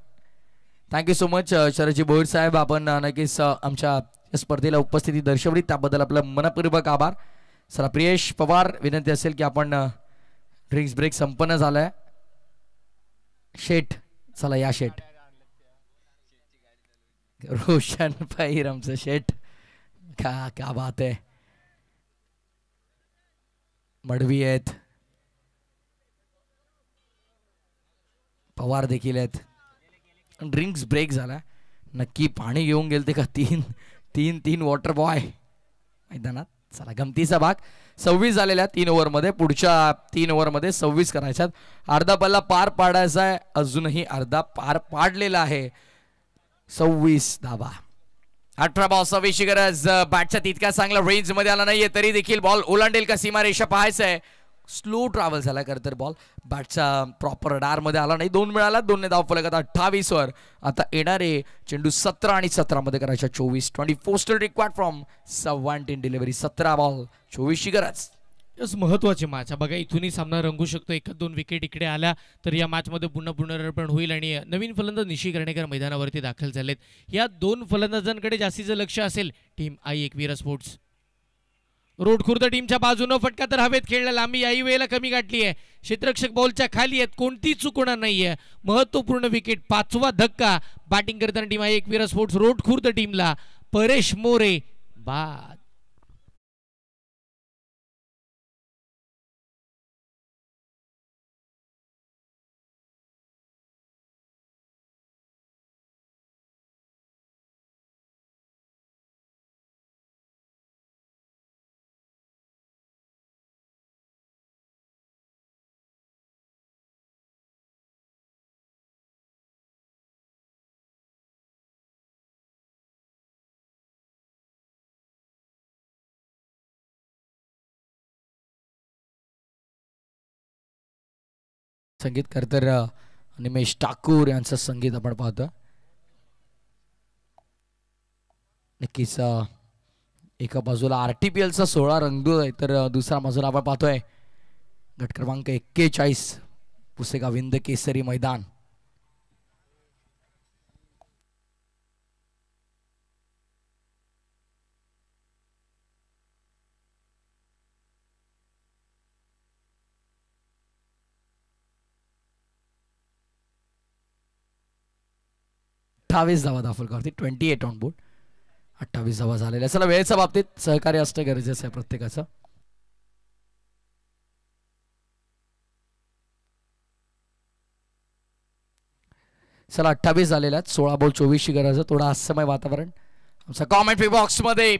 थँक्यू सो मच शरदजी भोईर साहेब, आपण नक्कीच आमच्या स्पर्धेला उपस्थिती दर्शवली त्याबद्दल आपलं मनपूर्वक आभार. चला प्रियेश पवार, विनंती असेल की आपण ड्रिंक्स ब्रेक संपन्न झालाय. शेठ, चला या शेठ. रोशन भाई आमचं शेठ, क्या बात आहे. मडवी आहेत, पवार देखील आहेत. ड्रिंक्स ब्रेक झाला, नक्की पाणी घेऊन गेलते का तीन वॉटर बॉय मैदानात. चला गमतीचा भाग. 26 झालेल्या 3 ओव्हरमध्ये. पुढच्या 3 ओव्हरमध्ये 26 करायच्यात. अर्धा पल्ला पार पाडायचा आहे. अजूनही अर्धा पार पाडलेला आहे. 26 धावा. 18 बॉल 26ची गरज. बॅटच्या तितक्या चांगला रेंज मध्ये आला नाहीये तरी देखील बॉल ओलांडेल का सीमारेषा पाहायचं आहे. स्लो ट्रॅव्हल झाला खरं तर बॉल. बॅटचा प्रॉपर रडार मध्ये आला नाही. 2 मिळाला. 2 ने धाव फलक. आता 28 वर. आता येणारे चेंडू 17 आणि 17 मध्ये करायचा. 24 still required from seventeen delivery. 17 ball 24ची गरज. यस महत्वाचे मॅच बघा. इथूनही सामना रंगू शकतो. 1-2 विकेट इकडे आल्या तर या मॅच मध्ये पुन्हा पुनरार्पण होईल आणि नवीन फलंदाज निशी कर्णेकर मैदानावरती दाखल झालेत. या 2 फलंदाजांकडे जास्तीचं लक्ष असेल team Aai Ekvira sports. Road Khurd टीमच्या बाजूनं फटका तर हवेत खेळला. लांबी याही वेळेला कमी गाठली आहे. क्षेत्ररक्षक बॉलच्या खाली आहेत. कोणती चूक होणार नाहीये. महत्वपूर्ण विकेट. 5वा धक्का. बॅटिंग करताना team Aai Ekvira sports road Khurd टीमला. परेश मोरे बाद. संगीतकार तर निमेश ठाकूर यांचं संगीत आपण पाहतो. नक्कीच एका बाजूला RTPLचा 16 रंगतोय तर दुसऱ्या बाजूला आपण पाहतोय गट क्रमांक 41 पुसेगाव हिंद केसरी मैदान. धावा दाखल 28 ऑन बोर्ड. 28 धावा झालेल्या. चला वेळेच्या बाबतीत सहकार्य असणं गरजेचं आहे प्रत्येकाचं. चला 28 झालेल्या. 16 बॉल 24ची गरज. थोडा हास्यमय वातावरण आमच्या कॉमेंट्री बॉक्स मध्ये.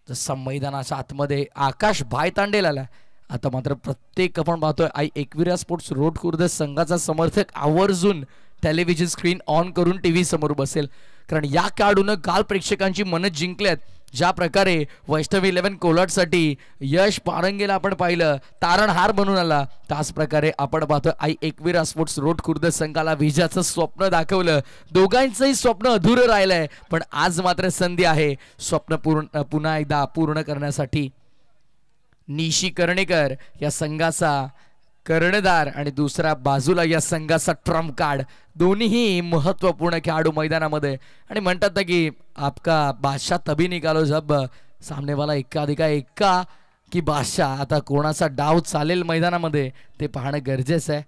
जसं मैदानाच्या आतमध्ये आकाश भायतांडेल आला. आता मात्र प्रत्येक आपण पाहतोय आई एकविरा स्पोर्ट्स रोड खुर्द संघाचा समर्थक आवर्जून टेलिव्हिजन स्क्रीन ऑन करून टीव्ही समोर बसेल. कारण या खेळाडूनं काल प्रेक्षकांची मनं जिंकल्यात. ज्या प्रकारे वैष्णवी 11 कोलाटसाठी यश पारंगेला आपण पाहिलं तारणहार बनून आला. त्याच प्रकारे आपण पाहतोय आई एकविरा स्पोर्ट्स रोड खुर्द संघाला विजयाचं स्वप्न दाखवलं. दोघांचंही स्वप्न अधुरं राहिलंय पण आज मात्र संधी आहे स्वप्न पुन्हा एकदा पूर्ण करण्यासाठी. निशी कर्णेकर या संघाचा कर्णधार आणि दुसऱ्या बाजूला या संघाचा ट्रम्प कार्ड. दोन्हीही महत्वपूर्ण खेळाडू मैदानामध्ये. आणि म्हणतात ना की आपका बादशाह तभी निकालो जब सामने वाला एक्का की बादशाह. आता कोणाचा डाव चालेल मैदानामध्ये ते पाहणं गरजेचं आहे.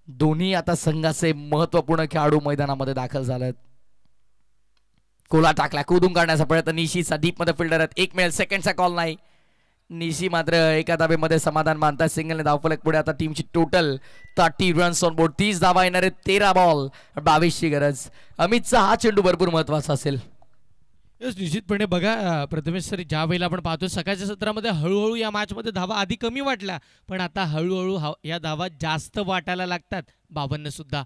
दोन्ही आता संघाचे महत्वपूर्ण खेळाडू मैदानामध्ये दाखल झालेत. कोला टाकला. कुदून काढण्याचा प्रयत्न. निशीचा डीप मध्ये फिल्डर आहेत. 1 मिळेल. सेकंडचा कॉल नाही. निशी मात्र एका धावेमध्ये समाधान मानतात. सिंगलने धावफलक पुढे. आता टीमची टोटल 30 रन्स ऑन बोर्ड. 30 धावा येणार आहेत. 13 बॉल 22ची गरज. अमितचा हा चेंडू भरपूर महत्वाचा असेल. निश्चितपणे बघा प्रथमेश सर ज्या वेळेला आपण पाहतो सकाळच्या सत्रामध्ये हळूहळू या मॅच मध्ये धावा आधी कमी वाटल्या पण आता हळूहळू या धावा जास्त वाटायला लागतात. 52 सुद्धा.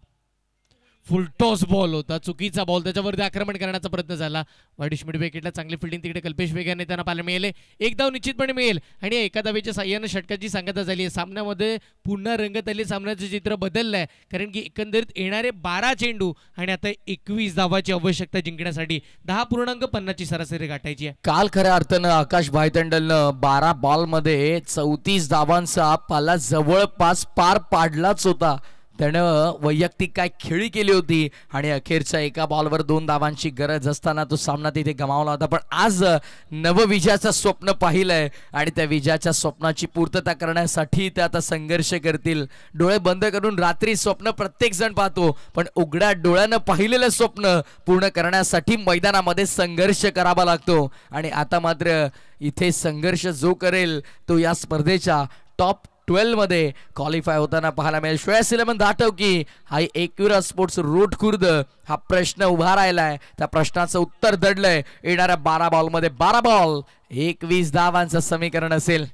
फुल टॉस बॉल होता. चुकीचा बॉल. त्याच्यावरती आक्रमण करण्याचा प्रयत्न झाला. वाईडिश मिड विकेटला चांगली फिल्डिंग तिकडे कल्पेश वेगाने त्यांना पाहायला मिळेल. 1 धाव निश्चितपणे मिळेल आणि एका धावेच्या साह्यानं षटकाची सांगता झाली आहे. सामन्यामध्ये पुन्हा रंगत आली. सामन्याचं चित्र बदललंय कारण की एकंदरीत येणारे 12 चेंडू आणि आता 21 धावाची आवश्यकता जिंकण्यासाठी 10.50 ची सरासरी गाठायची आहे. काल खऱ्या अर्थानं आकाश भायतंडलनं 12 बॉल मध्ये 34 धावांचा पाला जवळपास पार पाडलाच होता. त्यानं वैयक्तिक काय खेळी केली होती आणि अखेरच्या एका बॉलवर 2 धावांची गरज असताना तो सामना तिथे गमावला होता. पण आज नवविजयाचं स्वप्न पाहिलंय आणि त्या विजयाच्या स्वप्नाची पूर्तता करण्यासाठी ते आता संघर्ष करतील. डोळे बंद करून रात्री स्वप्न प्रत्येक जण पाहतो पण उघड्या डोळ्यानं पाहिलेलं स्वप्न पूर्ण करण्यासाठी मैदानामध्ये संघर्ष करावा लागतो. आणि आता मात्र इथे संघर्ष जो करेल तो या स्पर्धेच्या टॉप 2012 मध्ये क्वालिफाय होताना पाहायला मिळेल. श्रेयस 11 दाटव की हा एकविरा स्पोर्ट्स रोड खुर्द हा प्रश्न उभा राहिलाय. त्या प्रश्नाचं उत्तर दडलंय. येणाऱ्या 12 बॉलमध्ये 12 बॉल 21 धावांचं समीकरण असेल.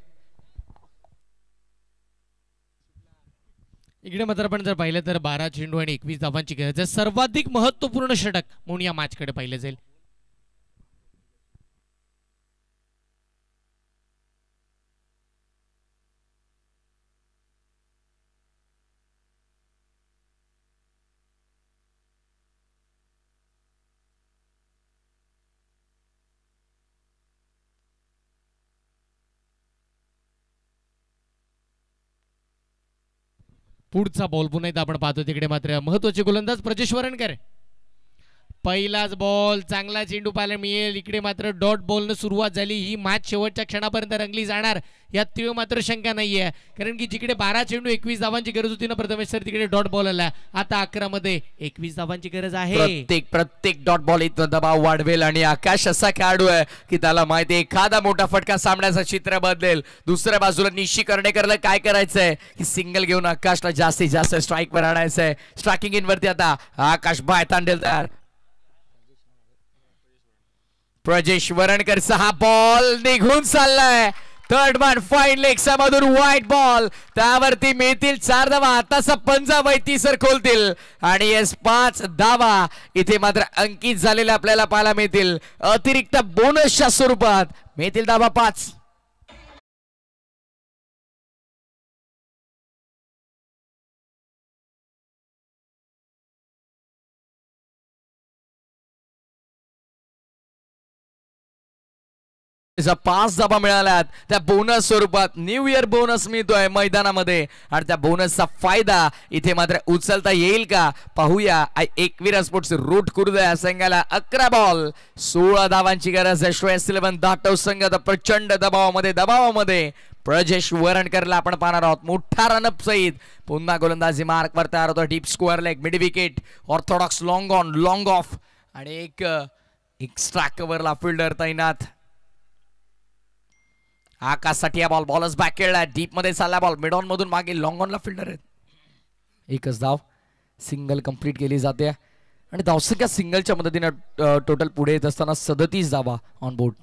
इकडे मात्र आपण जर पाहिलं तर 12 चेंडू आणि 21 धावांची गरज आहे. सर्वाधिक महत्वपूर्ण षटक म्हणून या मॅचकडे पाहिलं जाईल. पुढचा बॉल पुन्हा एकदा आपण पाहतो. तिकडे मात्र महत्वाचे गोलंदाज प्रजेश वरणकर. पहिलाच बॉल चांगला चेंडू पाहायला मिळेल. इकडे मात्र डॉट बॉलनं सुरुवात झाली. ही मॅच शेवटच्या क्षणापर्यंत रंगली जाणार यात तीळ मात्र शंका नाहीये. कारण की जिकडे 12 चेंडू 21 धावांची गरज होती ना प्रथमेश सर, तिकडे डॉट बॉल आला. आता 11 मध्ये 21 धावांची गरज आहे. प्रत्येक डॉट बॉल इथं दबाव वाढवेल आणि आकाश असा खेळाडू आहे की त्याला माहिती आहे एखादा मोठा फटका सामन्याचं चित्र बदलेल. दुसऱ्या बाजूला निशी कर्णेकरला काय करायचंय की सिंगल घेऊन आकाशला जास्तीत जास्त स्ट्राईक वर आणायचंय. स्ट्रायकिंग इन वरती आता आकाश बाय तांडेल तयार. प्रजेश वरणकरचा हा बॉल निघून चाललाय. थर्ड मॅन फाईन लेगच्या मधून व्हाईट बॉल, त्यावरती मिळतील 4 धावा. आताचा पंजा वैती सर खोलतील आणि एस 5 धावा इथे मात्र अंकित झालेले आपल्याला पाहायला मिळतील. अतिरिक्त बोनसच्या स्वरूपात मिळतील धावा 5. पाच धावा मिळाल्यात त्या बोनस स्वरूपात. न्यू इयर बोनस मिळतोय मैदानामध्ये आणि त्या बोनसचा फायदा इथे मात्र उचलता येईल का पाहूया. एकविरा स्पोर्ट्स रूट खुर्द या संघाला 11 बॉल 16 धावांची गरज आहे. श्रेयस 11 दाटव संघ प्रचंड दबावामध्ये प्रजेश वरणकरला आपण पाहणार आहोत. मोठा रनअप सहित पुन्हा गोलंदाजी मार्क वर तयार होतो. Deep square leg, mid wicket, Orthodox long on long of आणि एक एक्स्ट्रा कव्हरला फिल्डर तैनात. आकाशसाठी हा बॉलच बॅक खेळलाय. डीप मध्ये चालला बॉल, मिड ऑन मधून मागे लॉंग ऑनला फिल्डर आहेत. एकच धाव सिंगल कंप्लीट केली जाते आणि धावसंख्या सिंगलच्या मदतीने टोटल पुढे येत असताना 37 धावा ऑन बोर्ड.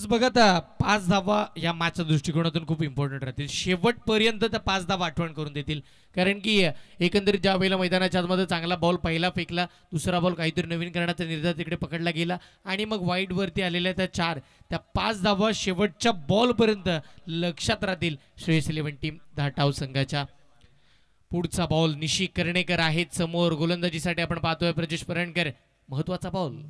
बघा आता 5 धावा या मॅचच्या दृष्टिकोनातून खूप इम्पॉर्टंट राहतील. शेवटपर्यंत त्या 5 धावा आठवण करून देतील. कारण की एकंदरीत ज्या वेळेला मैदानाच्या आतमध्ये चांगला बॉल पहिला फेकला, दुसरा बॉल काहीतरी नवीन करण्याचा निर्धार तिकडे पकडला गेला आणि मग वाईट वरती आलेल्या त्या 5 धावा शेवटच्या बॉलपर्यंत लक्षात राहतील श्रेयस 11 टीम धाटाव संघाच्या. पुढचा बॉल निशी कर्णेकर आहेत समोर. गोलंदाजीसाठी आपण पाहतोय प्रजेश वरणकर. महत्वाचा बॉल,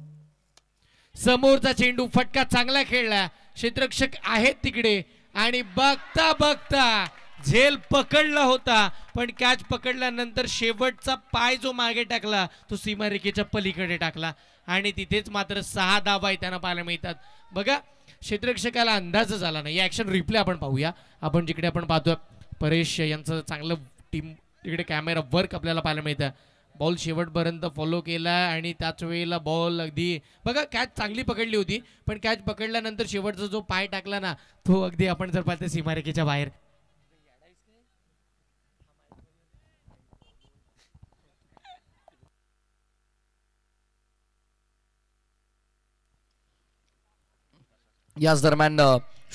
समोरचा चेंडू, फटका चांगला खेळला. क्षेत्ररक्षक आहेत तिकडे आणि बघता बघता झेल पकडला होता, पण कॅच पकडल्यानंतर शेवटचा पाय जो मागे टाकला तो सीमारेखेच्या पलीकडे टाकला आणि तिथेच मात्र 6 धावा त्यांना पाहायला मिळतात. बघा क्षेत्ररक्षकाला अंदाजच आला नाही. ऍक्शन रिप्ले आपण पाहूया. आपण जिकडे आपण पाहतोय परेश यांचं चांगलं टीम तिकडे कॅमेरा वर्क आपल्याला पाहायला मिळतं. बॉल शेवटपर्यंत फॉलो केला आणि त्याच वेळेला बॉल अगदी बघा कॅच चांगली पकडली होती, पण कॅच पकडल्यानंतर शेवटचा जो पाय टाकला ना तो अगदी आपण जर पाहतो सीमारेखेच्या बाहेर. याच दरम्यान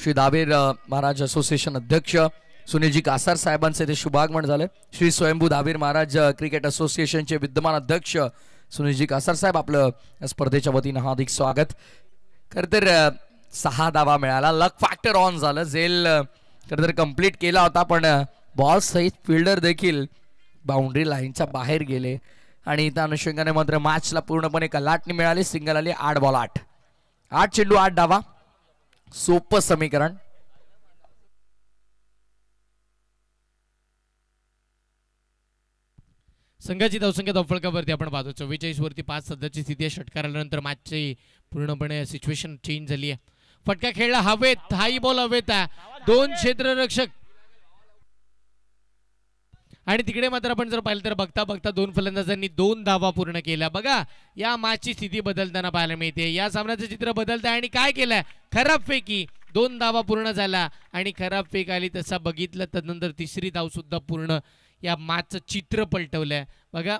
श्री दाबीर महाराज असोसिएशन अध्यक्ष सुनीलजी कासार साहेबांचे ते शुभागमन झाले. श्री स्वयंभू दाबीर महाराज क्रिकेट असोसिएशनचे विद्यमान अध्यक्ष सुनीलजी कासार साहेब, आपलं स्पर्धेच्या वतीनं हार्दिक स्वागत. खरं तर 6 धावा मिळाला. लक फॅक्टर ऑन झालं. झेल खरं तर कंप्लीट केला होता, पण बॉल सहित फिल्डर देखील बाउंड्री लाईनच्या बाहेर गेले आणि त्या अनुषंगाने मात्र मॅचला पूर्णपणे कलाटणी मिळाली. सिंगल आली. 8 बॉल 8 चेंडू 8 धावा. सोपं समीकरण. संघाची धावसंख्या धावफलकावरती आपण पाहतो 44 वरती 5 सध्याची स्थिती आहे. षटकार आल्यानंतर मॅचची पूर्णपणे सिच्युएशन चेंज झाली आहे. फटका खेळला हवेत, हाई बॉल हवेत. 2 क्षेत्ररक्षक आणि तिकडे मात्र आपण जर पाहिलं तर बघता बघता 2 फलंदाजांनी 2 धावा पूर्ण केल्या. बघा या मॅचची स्थिती बदलताना पाहायला मिळते. या सामन्याचं चित्र बदलतं आणि काय केलंय खराब फेकी 2 धावा पूर्ण झाला आणि खराब फेक आली तसा बघितलं तदनंतर तिसरी धाव सुद्धा पूर्ण. या मॅचचं चित्र पलटवलंय बघा.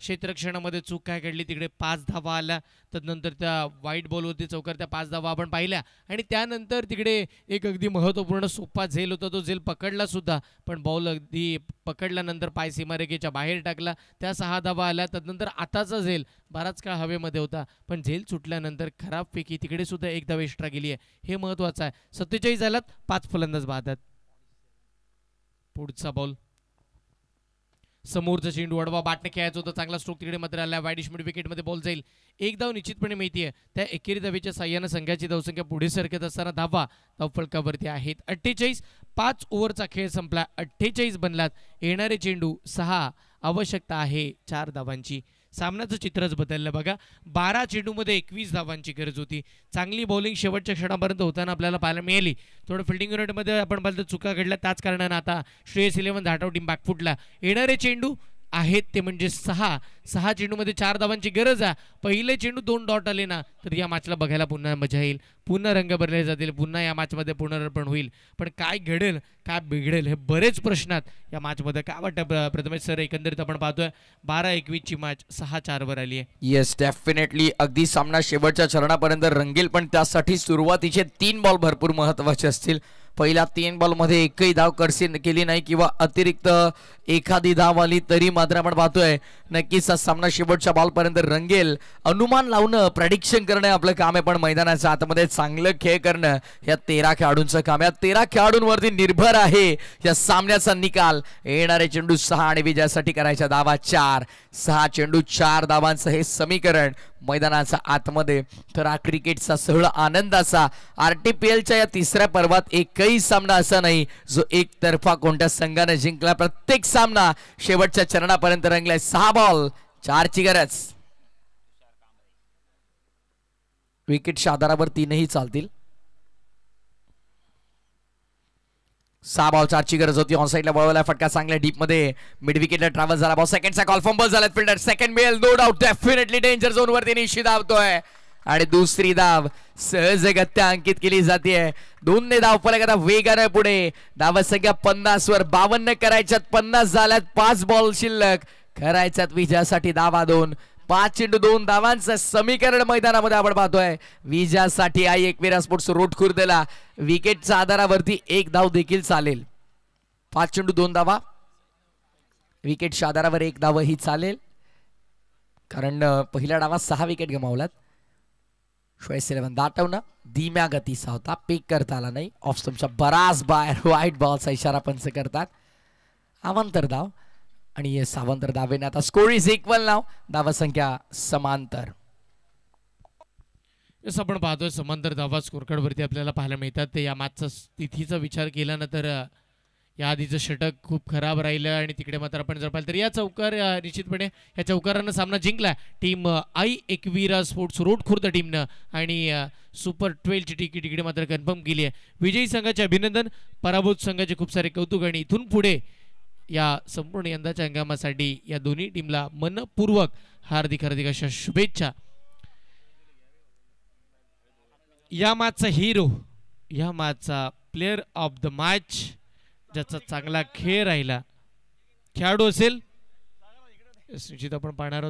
क्षेत्ररक्षणामध्ये चूक काय घडली, तिकडे 5 धावा आल्या, तदनंतर त्या वाईट बॉलवरती चौकार त्या 5 धावा आपण पाहिल्या आणि त्यानंतर तिकडे एक अगदी महत्त्वपूर्ण सोपा झेल होता, तो झेल पकडला सुद्धा, पण बॉल अगदी पकडल्यानंतर पाय सीमारेषेच्या बाहेर टाकला, त्या 6 धावा आल्या. तदनंतर आताचा झेल बराच काळ हवेमध्ये होता, पण झेल सुटल्यानंतर खराबपैकी तिकडे सुद्धा एक धाव एक्स्ट्रा गेली आहे, हे महत्त्वाचं आहे. 47 झाल्यात, 5 फलंदाज बाद आहेत. पुढचा बॉल, समोरचा चेंडू अडवा बाटने खेळायचं होतं, चांगला स्ट्रोक तिकडे मात्र आला. वाईडिश मिड विकेटमध्ये बॉल जाईल. एक धाव निश्चितपणे मिळतीये. त्या एकेरी धावेच्या साह्यानं संघाची धावसंख्या पुढे सरकत असताना धावफलकावरती आहेत 48. 5 ओव्हरचा खेळ संपला, 48 बनलात. येणारे चेंडू 6, आवश्यकता आहे 4 धावांची. सामन्याचं चित्रच बदललं बघा. 12 चेंडूमध्ये 21 धावांची गरज होती. चांगली बॉलिंग शेवटच्या क्षणापर्यंत होताना आपल्याला पाहायला मिळाली. थोडं फिल्डिंग युनिटमध्ये आपण पाहिलं चुका घडल्या, त्याच कारणानं आता श्रेयस 11 धाटाव टीम बॅकफुटला. येणारे चेंडू आहेत ते म्हणजे 6 चेंडूमध्ये 4 धावांची गरज आहे. पहिले चेंडू 2 डॉट आले ना तर या मॅचला बघायला पुन्हा मजा येईल, पुन्हा रंग भरले जातील, पुन्हा या मॅचमध्ये पुनरार्पण होईल. पण काय घडेल काय बिघडेल हे बरेच प्रश्न आहेत या मॅचमध्ये. काय वाटतं प्रथमेश सर, एकंदरीत आपण पाहतोय 12-21 ची मॅच 6-4 वर आली आहे. येस, डेफिनेटली अगदी सामना शेवटच्या चरणापर्यंत रंगेल, पण त्यासाठी सुरुवातीचे 3 बॉल भरपूर महत्त्वाचे असतील. पहिल्या 3 बॉलमध्ये एकही धाव केली नाही किंवा अतिरिक्त एखादी धाव आली तरी मात्र आपण पाहतोय नक्कीच हा सामना शेवटच्या बॉलपर्यंत रंगेल. अनुमान लावणं, प्रेडिक्शन करणं आपलं काम आहे, पण मैदानाच्या आतमध्ये चांगलं खेळ करणं या 13 खेळाडूंचं काम आहे. 13 खेळाडूंवरती निर्भर आहे या सामन्याचा निकाल. येणारे चेंडू 6 आणि विजयासाठी करायच्या धावा 4. 6 चेंडू 4 धावांचं हे समीकरण मैदानाच्या आतमध्ये. तर हा क्रिकेटचा सहळ आनंदाचा RTPLच्या या 3ऱ्या पर्वात एकही सामना असा नाही जो एकतर्फा कोणत्या संघाने जिंकला. प्रत्येक सामना शेवटच्या चरणापर्यंत रंगलाय. 6 बॉल 4 ची गरज. विकेटच्या आधारावर 3ही चालतील. 6 बॉल 4 ची गरज होती. ऑन साइडला बॉलला फटका चांगल्या डीप मध्ये मिड विकेटला ट्रॅव्हल झाला. बॉल सेकंडचा कॉल फंबल झाला. फिल्डर सेकंड मिळेल no doubt, definitely danger zone वरती निश्चित धावतोय आणि दुसरी धाव सहजगत्या अंकित केली जाते. 2 ने धाव फलक आता वेगाने पुढे. धावसंख्या 50 वर 52 करायच्यात, 50 झाल्यात. 5 बॉल शिल्लक, करायच्यात विजयासाठी धावा 2. 5 चेंडू 2 धावांचं समीकरण मैदानामध्ये आपण पाहतोय. विजयासाठी आई एकविरा स्पोर्ट्स रोड खुर्दला विकेटच्या आधारावरती 1 धाव देखील चालेल. 5 चेंडू 2 धावा, विकेटच्या आधारावर 1 धाव ही चालेल, कारण पहिल्या डावात 6 विकेट गमावल्यात. श्रेयस 11 दाटवणं धीम्या गतीचा होता, पिक करता आला नाही. ऑफ स्टंपच्या बराच बाहेर व्हाईट बॉलचा इशारा पंच करतात. अवांतर धाव आणि ये सावंतर धावेने आता स्कोर इज इक्वल नाव, धावसंख्या समांतर. जसं आपण पाहतोय समांतर धावा स्कोरकार्ड वरती आपल्याला पाहायला मिळतात. या मॅचचा स्थितीचा विचार केल्यानंतर या आधीचं षटक खूप खराब राहिलं आणि तिकडे मात्र आपण जर पाहिलं तर या चौकार निश्चितपणे या चौकारानं सामना जिंकला team Aai Ekvira sports road Khurd टीमनं आणि सुपर 12 ची तिकीट इकडे मात्र कन्फर्म केली आहे. विजयी संघाचे अभिनंदन, पराभूत संघाचे खूप सारे कौतुक आणि इथून पुढे या संपूर्ण यंदाच्या हंगामासाठी या दोन्ही टीमला मनपूर्वक हार्दिक हार्दिक अशा शुभेच्छा. या मॅचचा हिरो, या मॅचचा प्लेअर ऑफ द मॅच, ज्याचा चांगला खेळ राहिला खेळाडू असेल निश्चित आपण पाहणार आहोत.